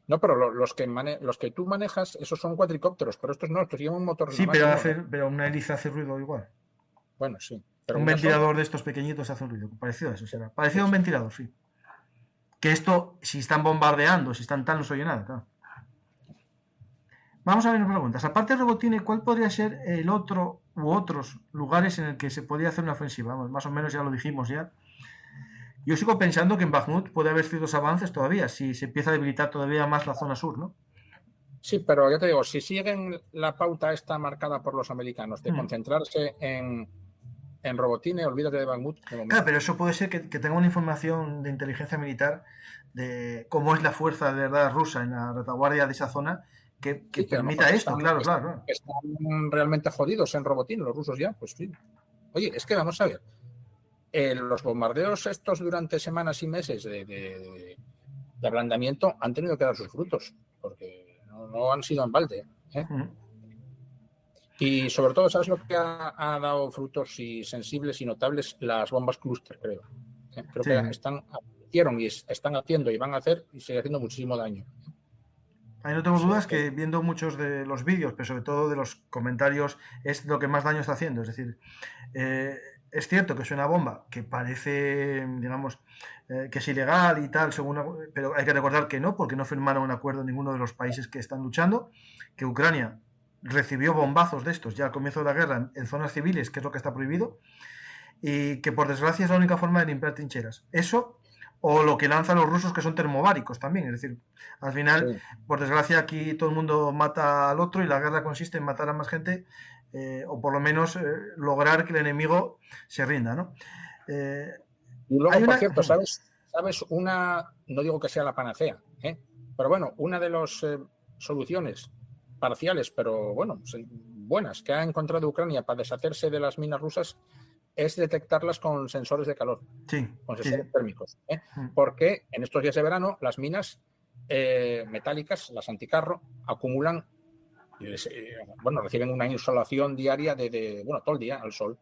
No, pero los que tú manejas, esos son cuadricópteros, pero estos no, estos llevan un motor. Sí, pero una hélice hace ruido igual. Bueno, sí. Pero un ventilador de estos pequeñitos hace un ruido, parecido a eso será. Parecido a un ventilador, sí. Que esto, si están bombardeando, si están tal, no se oye nada, claro. Vamos a ver unas preguntas. Aparte de Robotine, ¿cuál podría ser el otro u otros lugares en el que se podría hacer una ofensiva? Vamos, más o menos ya lo dijimos ya. Yo sigo pensando que en Bakhmut puede haber ciertos avances todavía, si se empieza a debilitar todavía más la zona sur, ¿no? Sí, pero ya te digo, si siguen la pauta esta marcada por los americanos de concentrarse en Robotine, olvídate de Bakhmut. Claro, pero eso puede ser que tenga una información de inteligencia militar de cómo es la fuerza de verdad rusa en la retaguardia de esa zona que permita esto, claro. Están realmente jodidos en Robotine, los rusos ya, pues sí. Oye, es que vamos a ver, los bombardeos estos durante semanas y meses de ablandamiento han tenido que dar sus frutos, porque no han sido en balde. Y sobre todo, ¿sabes lo que ha dado frutos y sensibles y notables? Las bombas clúster, creo. Creo que hicieron y están haciendo y van a hacer y sigue haciendo muchísimo daño. Ahí no tengo dudas que viendo muchos de los vídeos, pero sobre todo de los comentarios, es lo que más daño está haciendo. Es decir, es cierto que es una bomba que parece, digamos, que es ilegal y tal, pero hay que recordar que no, porque no firmaron un acuerdo en ninguno de los países que están luchando, que Ucrania recibió bombazos de estos ya al comienzo de la guerra en zonas civiles, que es lo que está prohibido, y que por desgracia es la única forma de limpiar trincheras. Eso, o lo que lanzan los rusos, que son termobáricos también, es decir, al final, por desgracia, aquí todo el mundo mata al otro y la guerra consiste en matar a más gente, o por lo menos lograr que el enemigo se rinda, ¿no? Y luego, por cierto, ¿sabes una, no digo que sea la panacea, pero bueno, una de las soluciones parciales, pero bueno, buenas, que ha encontrado Ucrania para deshacerse de las minas rusas es detectarlas con sensores de calor, con sensores térmicos. Porque en estos días de verano las minas metálicas, las anticarro, acumulan, reciben una insolación diaria de todo el día al sol.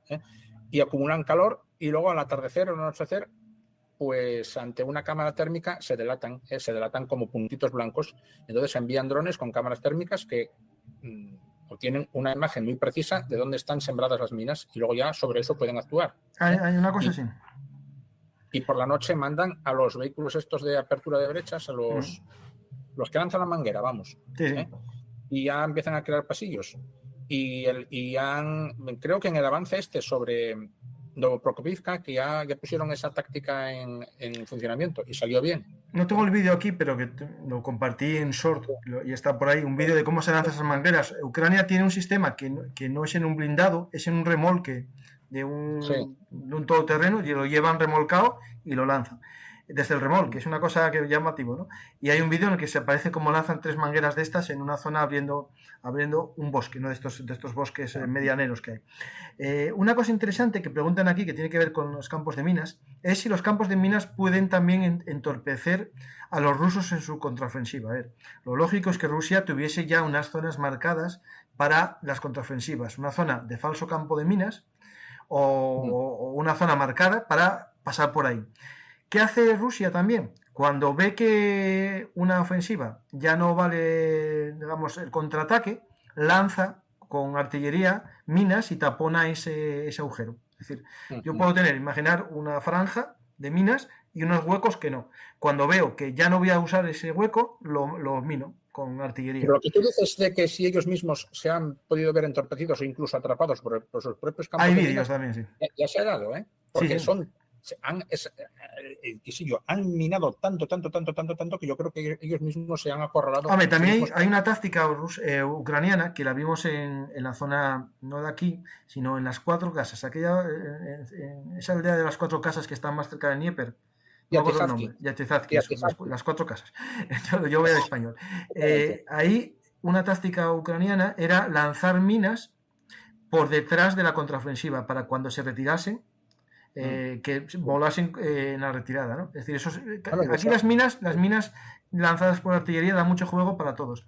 y acumulan calor y luego al atardecer o al anochecer, pues ante una cámara térmica se delatan como puntitos blancos. Entonces envían drones con cámaras térmicas que obtienen una imagen muy precisa de dónde están sembradas las minas y luego ya sobre eso pueden actuar. Hay una cosa así. Y por la noche mandan a los vehículos estos de apertura de brechas, a los que lanzan la manguera, vamos. Sí. Y ya empiezan a crear pasillos. Creo que en el avance sobre Novopokrovka, que ya pusieron esa táctica en funcionamiento y salió bien. No tengo el vídeo aquí, pero que lo compartí en short y está por ahí un vídeo de cómo se lanzan esas mangueras. Ucrania tiene un sistema que no es en un blindado, es en un remolque de un todoterreno y lo llevan remolcado y lo lanzan desde el remolque. Es una cosa que llamativo, ¿no? Y hay un vídeo en el que se aparece cómo lanzan 3 mangueras de estas en una zona abriendo un bosque, ¿no? de estos bosques medianeros que hay. Una cosa interesante que preguntan aquí, que tiene que ver con los campos de minas, es si los campos de minas pueden también entorpecer a los rusos en su contraofensiva. A ver, lo lógico es que Rusia tuviese ya unas zonas marcadas para las contraofensivas, una zona de falso campo de minas o una zona marcada para pasar por ahí. ¿Qué hace Rusia también? Cuando ve que una ofensiva ya no vale, digamos, el contraataque, lanza con artillería minas y tapona ese agujero. Es decir, yo puedo imaginar una franja de minas y unos huecos que no. Cuando veo que ya no voy a usar ese hueco, lo mino con artillería. Pero lo que tú dices de que si ellos mismos se han podido ver entorpecidos o incluso atrapados por sus propios campos hay de vídeos minas, también, sí. Ya se ha dado, ¿eh? Porque sí. Han minado tanto que yo creo que ellos mismos se han acorralado. Hombre, también hay una táctica ucraniana que la vimos en la zona, no de aquí, sino en las 4 casas. Esa aldea de las 4 casas que están más cerca de Dnieper. Yatizazki, las 4 casas. Yo voy al español. Ahí una táctica ucraniana era lanzar minas por detrás de la contraofensiva para cuando se retirasen. Que volasen en la retirada, ¿no? Es decir, aquí las minas lanzadas por artillería dan mucho juego para todos.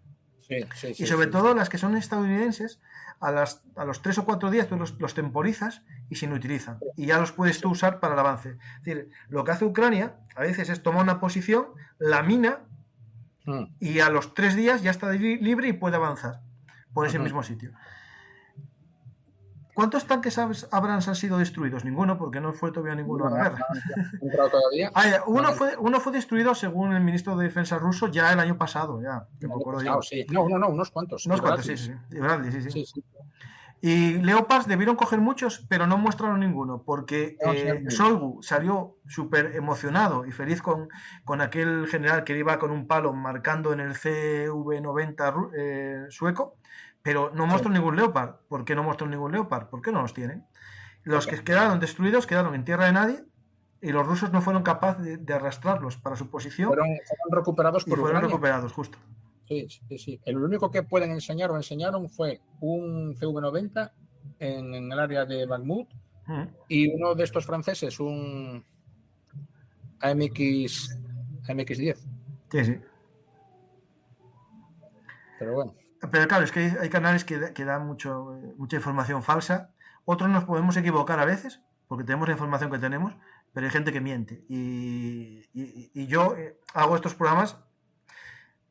Y sobre todo las que son estadounidenses, a los 3 o 4 días tú los temporizas y se inutilizan. Y ya los puedes tú usar para el avance. Es decir, lo que hace Ucrania a veces es tomar una posición, la mina, y a los 3 días ya está libre y puede avanzar por ese mismo sitio. ¿Cuántos tanques Abrams han sido destruidos? Ninguno, porque no fue todavía ninguno a la guerra. Uno fue destruido, según el ministro de Defensa ruso, ya el año pasado. Unos cuantos. Sí. Y Leopards debieron coger muchos, pero no mostraron ninguno, porque Shoigu salió súper emocionado y feliz con aquel general que iba con un palo marcando en el CV-90 sueco. Pero no mostró ningún Leopard. ¿Por qué no mostró ningún Leopard? ¿Por qué no los tienen? Los que quedaron destruidos quedaron en tierra de nadie y los rusos no fueron capaces de arrastrarlos para su posición. Fueron recuperados por Ucrania. Recuperados, justo. Sí. El único que pueden enseñar o enseñaron fue un CV-90 en el área de Bakhmut y uno de estos franceses, un AMX-10. Sí. Pero bueno. Pero claro, es que hay canales que dan mucha información falsa. Otros nos podemos equivocar a veces, porque tenemos la información que tenemos, pero hay gente que miente. Y yo hago estos programas,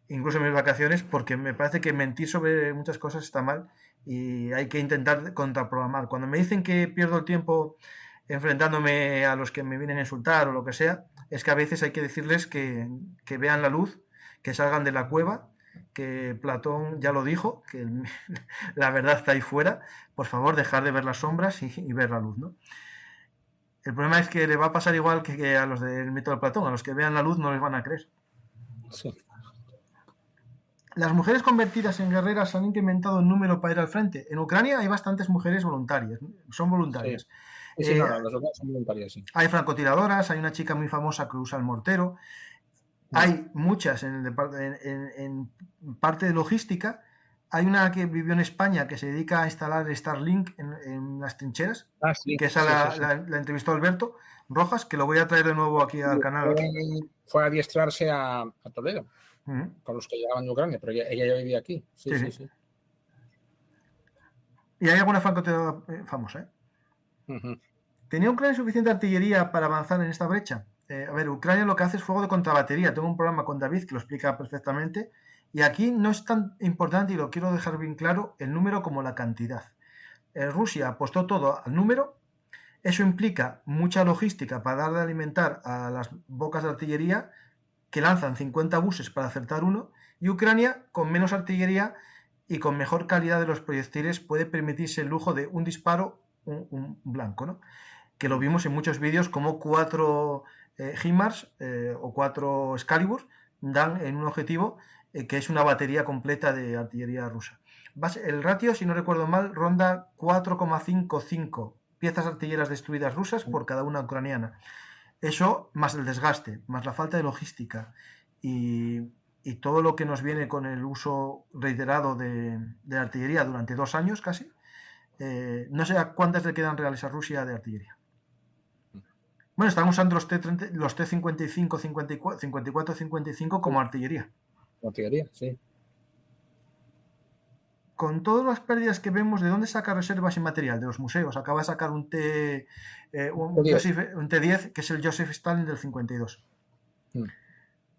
incluso en mis vacaciones, porque me parece que mentir sobre muchas cosas está mal y hay que intentar contraprogramar. Cuando me dicen que pierdo el tiempo enfrentándome a los que me vienen a insultar o lo que sea, es que a veces hay que decirles que vean la luz, que salgan de la cueva, que Platón ya lo dijo, que la verdad está ahí fuera. Por favor, dejar de ver las sombras y ver la luz, ¿no? El problema es que le va a pasar igual que a los del método de Platón. A los que vean la luz no les van a creer. Sí. Las mujeres convertidas en guerreras han incrementado el número para ir al frente. En Ucrania hay bastantes mujeres voluntarias, son voluntarias. Sí. Las son voluntarias, sí. Hay francotiradoras, hay una chica muy famosa que usa el mortero. Hay muchas en parte de logística. Hay una que vivió en España que se dedica a instalar Starlink en las trincheras, que esa la entrevistó Alberto Rojas, que lo voy a traer de nuevo aquí al canal. Fue a adiestrarse a Toledo, con los que llegaban de Ucrania, pero ella ya vivía aquí. Sí. Y hay alguna francotiradora famosa, ¿Tenía Ucrania suficiente artillería para avanzar en esta brecha? A ver, Ucrania lo que hace es fuego de contrabatería. Tengo un programa con David que lo explica perfectamente. Y aquí no es tan importante, y lo quiero dejar bien claro, el número como la cantidad. Rusia apostó todo al número. Eso implica mucha logística para dar de alimentar a las bocas de artillería que lanzan 50 buses para acertar uno. Y Ucrania, con menos artillería y con mejor calidad de los proyectiles, puede permitirse el lujo de un disparo, un blanco, ¿no? Que lo vimos en muchos vídeos como 4 HIMARS o 4 Excalibur dan en un objetivo que es una batería completa de artillería rusa. El ratio, si no recuerdo mal, ronda 4,55 piezas artilleras destruidas rusas por cada una ucraniana. Eso más el desgaste, más la falta de logística y todo lo que nos viene con el uso reiterado de artillería durante 2 años casi. No sé a cuántas le quedan reales a Rusia de artillería. Bueno, están usando los T-55, 54, 55 como artillería. Artillería, sí. Con todas las pérdidas que vemos, ¿de dónde saca reservas y material? De los museos. Acaba de sacar un T10, que es el Joseph Stalin del 52.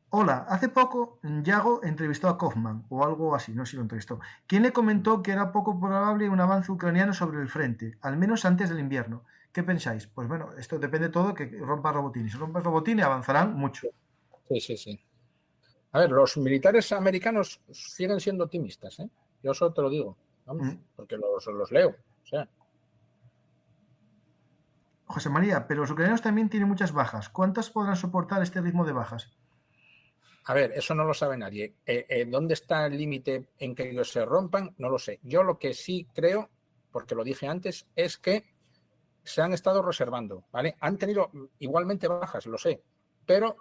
Hola, hace poco Yago entrevistó a Kaufman, o algo así, no sé si lo entrevistó. ¿Quién le comentó que era poco probable un avance ucraniano sobre el frente, al menos antes del invierno? ¿Qué pensáis? Pues bueno, esto depende todo que rompa Robotini. Si rompa Robotini avanzarán mucho. Sí. A ver, los militares americanos siguen siendo optimistas, ¿eh? Yo solo te lo digo, vamos, porque los leo. O sea. José María, pero los ucranianos también tienen muchas bajas. ¿Cuántas podrán soportar este ritmo de bajas? A ver, eso no lo sabe nadie. ¿Dónde está el límite en que ellos se rompan? No lo sé. Yo lo que sí creo, porque lo dije antes, es que se han estado reservando, ¿vale? Han tenido igualmente bajas, lo sé, pero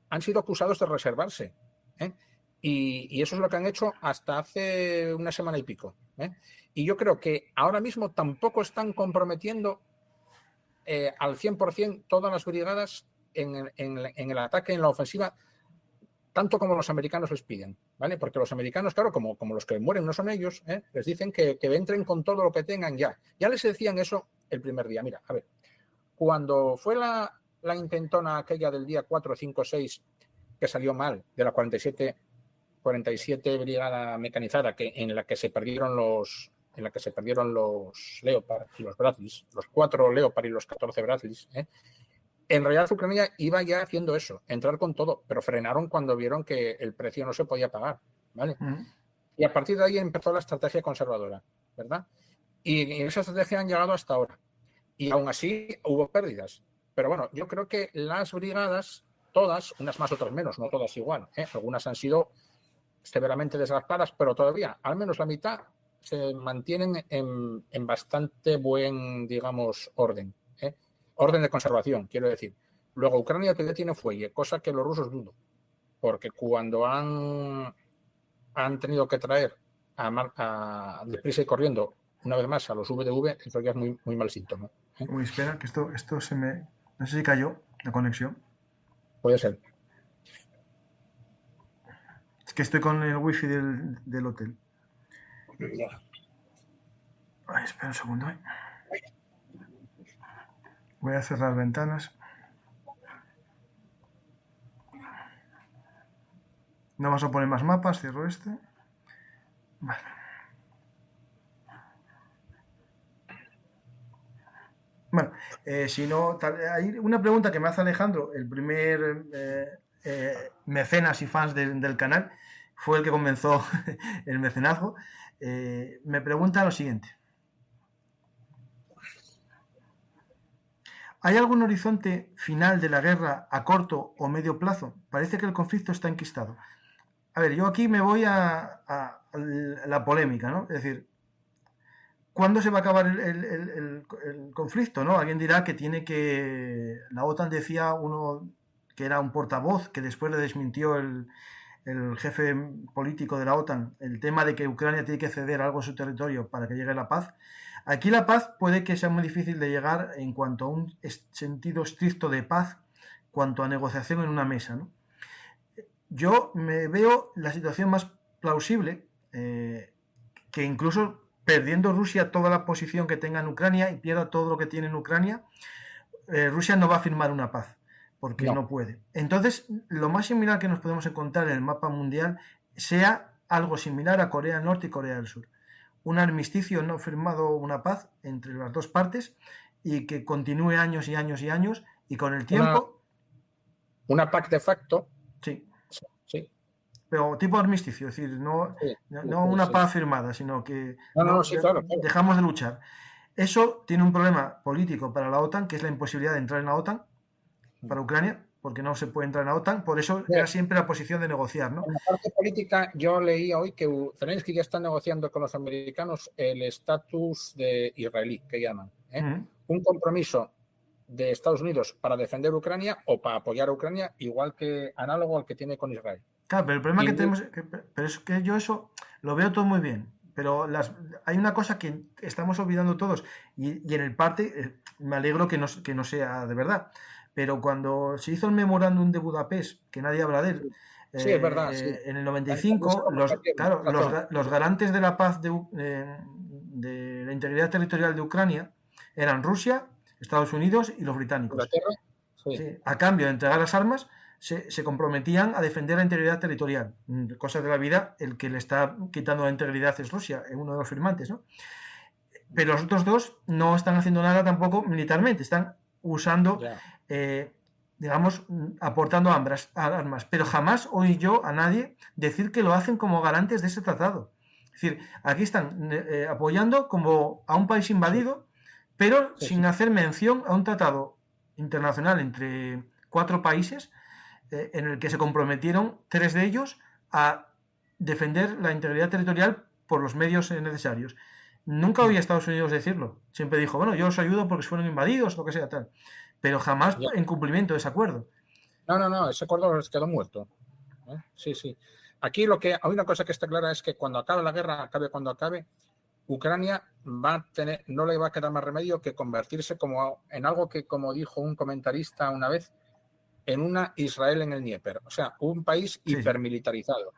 han sido acusados de reservarse, ¿eh? Y eso es lo que han hecho hasta hace una semana y pico, ¿eh? Y yo creo que ahora mismo tampoco están comprometiendo al 100% todas las brigadas en el ataque, en la ofensiva, tanto como los americanos les piden, ¿vale? Porque los americanos, claro, como los que mueren no son ellos, les dicen que entren con todo lo que tengan ya. Ya les decían eso el primer día. Mira, a ver, cuando fue la intentona aquella del día 4, 5, 6, que salió mal, de la 47 brigada mecanizada, en la que se perdieron los Leopard y los Bradleys, los 4 Leopard y los 14 Bradleys, en realidad Ucrania iba ya haciendo eso, entrar con todo, pero frenaron cuando vieron que el precio no se podía pagar, ¿vale? Y a partir de ahí empezó la estrategia conservadora, ¿verdad? Y en esa estrategia han llegado hasta ahora. Y aún así hubo pérdidas. Pero bueno, yo creo que las brigadas, todas, unas más, otras menos, no todas igual, algunas han sido severamente desgastadas, pero todavía, al menos la mitad, se mantienen en bastante buen, digamos, orden. Orden de conservación, quiero decir. Luego, Ucrania todavía tiene fuelle, cosa que los rusos dudo, porque cuando han tenido que traer deprisa y corriendo una vez más a los VDV, eso ya es muy, muy mal síntoma. Uy, espera, que esto se me... No sé si cayó la conexión. Puede ser. Es que estoy con el wifi del hotel. Ay, espera un segundo. Voy a cerrar ventanas. No vamos a poner más mapas, cierro este. Vale. Bueno, si no, hay una pregunta que me hace Alejandro, el primer mecenas y fans del canal, fue el que comenzó el mecenazgo. Me pregunta lo siguiente. ¿Hay algún horizonte final de la guerra a corto o medio plazo? Parece que el conflicto está enquistado. A ver, yo aquí me voy a la polémica, ¿no? Es decir, ¿cuándo se va a acabar el conflicto, no? Alguien dirá que tiene que... La OTAN decía uno que era un portavoz, que después le desmintió el jefe político de la OTAN, el tema de que Ucrania tiene que ceder algo de su territorio para que llegue la paz. Aquí la paz puede que sea muy difícil de llegar en cuanto a un sentido estricto de paz, cuanto a negociación en una mesa, ¿no? Yo me veo la situación más plausible, que incluso perdiendo Rusia toda la posición que tenga en Ucrania y pierda todo lo que tiene en Ucrania, Rusia no va a firmar una paz, porque no puede. Entonces, lo más similar que nos podemos encontrar en el mapa mundial sea algo similar a Corea del Norte y Corea del Sur. Un armisticio no firmado, una paz entre las dos partes y que continúe años y años y años, y con el tiempo... Una paz de facto. Sí. Sí. Pero tipo armisticio, es decir, no una paz firmada, sino que claro. dejamos de luchar. Eso tiene un problema político para la OTAN, que es la imposibilidad de entrar en la OTAN, para Ucrania, porque no se puede entrar en la OTAN, por eso era siempre la posición de negociar, ¿no? En la parte política, yo leía hoy que Zelensky ya está negociando con los americanos el estatus de israelí, que llaman, un compromiso de Estados Unidos para defender Ucrania o para apoyar a Ucrania, igual que análogo al que tiene con Israel. Claro, pero el problema que tenemos, pero es que yo eso lo veo todo muy bien, pero hay una cosa que estamos olvidando todos, y en el parte me alegro que no sea de verdad, pero cuando se hizo el memorándum de Budapest, que nadie habla de él, sí, es verdad, sí. En el 95, los garantes de la paz de la integridad territorial de Ucrania eran Rusia, Estados Unidos y los británicos. Sí. A cambio de entregar las armas, se comprometían a defender la integridad territorial. Cosas de la vida, el que le está quitando la integridad es Rusia, es uno de los firmantes, ¿no? Pero los otros dos no están haciendo nada tampoco militarmente, están usando, digamos, aportando armas. Pero jamás oí yo a nadie decir que lo hacen como garantes de ese tratado. Es decir, aquí están apoyando como a un país invadido, pero sin hacer mención a un tratado internacional entre 4 países en el que se comprometieron 3 de ellos a defender la integridad territorial por los medios necesarios. Nunca oí a Estados Unidos decirlo. Siempre dijo, bueno, yo os ayudo porque fueron invadidos o lo que sea tal. Pero jamás en cumplimiento de ese acuerdo. No, ese acuerdo les quedó muerto. Sí. Aquí hay una cosa que está clara es que cuando acabe la guerra, acabe cuando acabe, Ucrania no le va a quedar más remedio que convertirse en algo que, como dijo un comentarista una vez, en una Israel en el Dnieper, o sea, un país hipermilitarizado,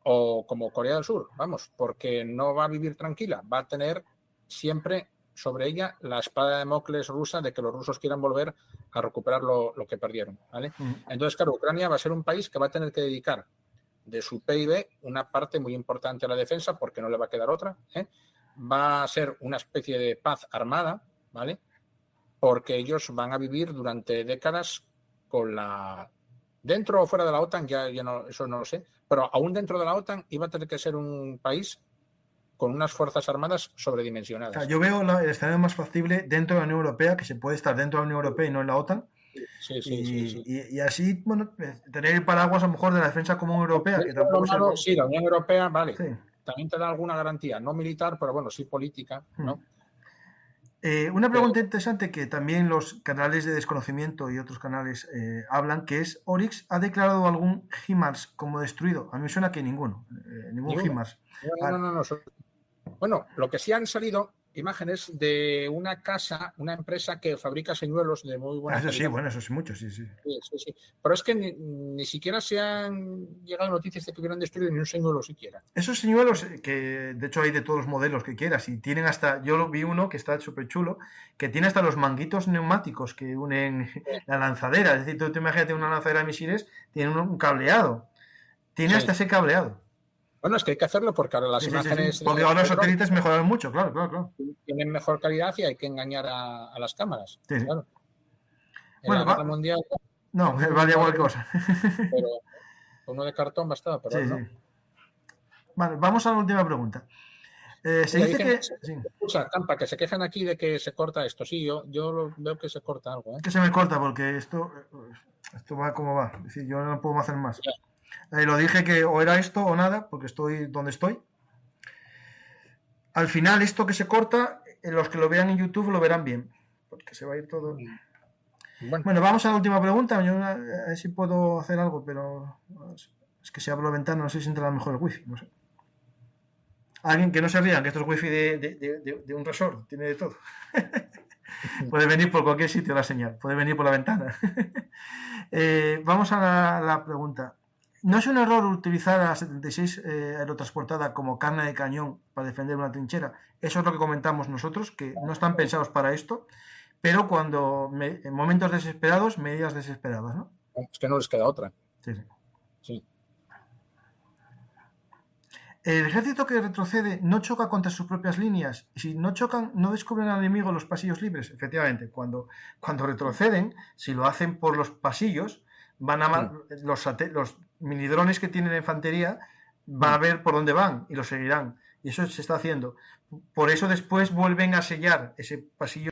o como Corea del Sur, vamos, porque no va a vivir tranquila, va a tener siempre sobre ella la espada de Damocles rusa de que los rusos quieran volver a recuperar lo que perdieron, ¿vale? Entonces, claro, Ucrania va a ser un país que va a tener que dedicar de su PIB una parte muy importante a la defensa porque no le va a quedar otra, va a ser una especie de paz armada, ¿vale? Porque ellos van a vivir durante décadas con dentro o fuera de la OTAN, ya no, eso no lo sé, pero aún dentro de la OTAN iba a tener que ser un país con unas fuerzas armadas sobredimensionadas. O sea, yo veo el escenario más factible dentro de la Unión Europea, que se puede estar dentro de la Unión Europea y no en la OTAN. Sí. Y así, bueno, tener el paraguas a lo mejor de la defensa común europea, que tampoco sí, la Unión Europea, vale. Sí. También te da alguna garantía, no militar, pero bueno, sí política, ¿no? Una pregunta interesante que también los canales de desconocimiento y otros canales hablan, que es, ¿Oryx ha declarado algún HIMARS como destruido? A mí me suena que ninguno HIMARS. No. Bueno, lo que sí han salido imágenes de una empresa que fabrica señuelos de muy buena calidad. Sí, bueno, eso sí, mucho, sí. Pero es que ni siquiera se han llegado noticias de que hubieran destruido ni un señuelo siquiera. Esos señuelos, que de hecho hay de todos los modelos que quieras, y tienen hasta, yo vi uno que está súper chulo, que tiene hasta los manguitos neumáticos que unen la lanzadera. Es decir, tú te imagínate una lanzadera de misiles, tiene un cableado. Tiene hasta ese cableado. Bueno, es que hay que hacerlo porque ahora las imágenes... Porque ahora los satélites mejoran mucho, claro. Tienen mejor calidad y hay que engañar a las cámaras. Sí. Claro. Bueno, la guerra mundial... No, valía cualquier cosa. Pero uno de cartón bastaba, pero no. Vale, vamos a la última pregunta. Se dice que... Escucha, Campa, que se quejan aquí de que se corta esto. Sí, yo veo que se corta algo. Que se me corta porque esto va como va. Es decir, yo no puedo hacer más. Lo dije que o era esto o nada, porque estoy donde estoy. Al final, esto que se corta, los que lo vean en YouTube lo verán bien, porque se va a ir todo. Bueno, vamos a la última pregunta. Yo a ver si puedo hacer algo, pero es que si abro la ventana no sé si entrará mejor el wifi, no sé. Alguien que no se rían, que esto es wifi de un resort, tiene de todo. Puede venir por cualquier sitio la señal, puede venir por la ventana. Vamos a la pregunta. no es un error utilizar a la 76 aerotransportada como carne de cañón para defender una trinchera. Eso es lo que comentamos nosotros, que no están pensados para esto, pero en momentos desesperados, medidas desesperadas, ¿no? Es que no les queda otra. Sí, sí. Sí. El ejército que retrocede no choca contra sus propias líneas, y si no chocan, no descubren al enemigo los pasillos libres. Efectivamente, cuando retroceden, si lo hacen por los pasillos, van a los minidrones que tiene la infantería van a ver por dónde van y lo seguirán. Y eso se está haciendo. Por eso después vuelven a sellar ese pasillo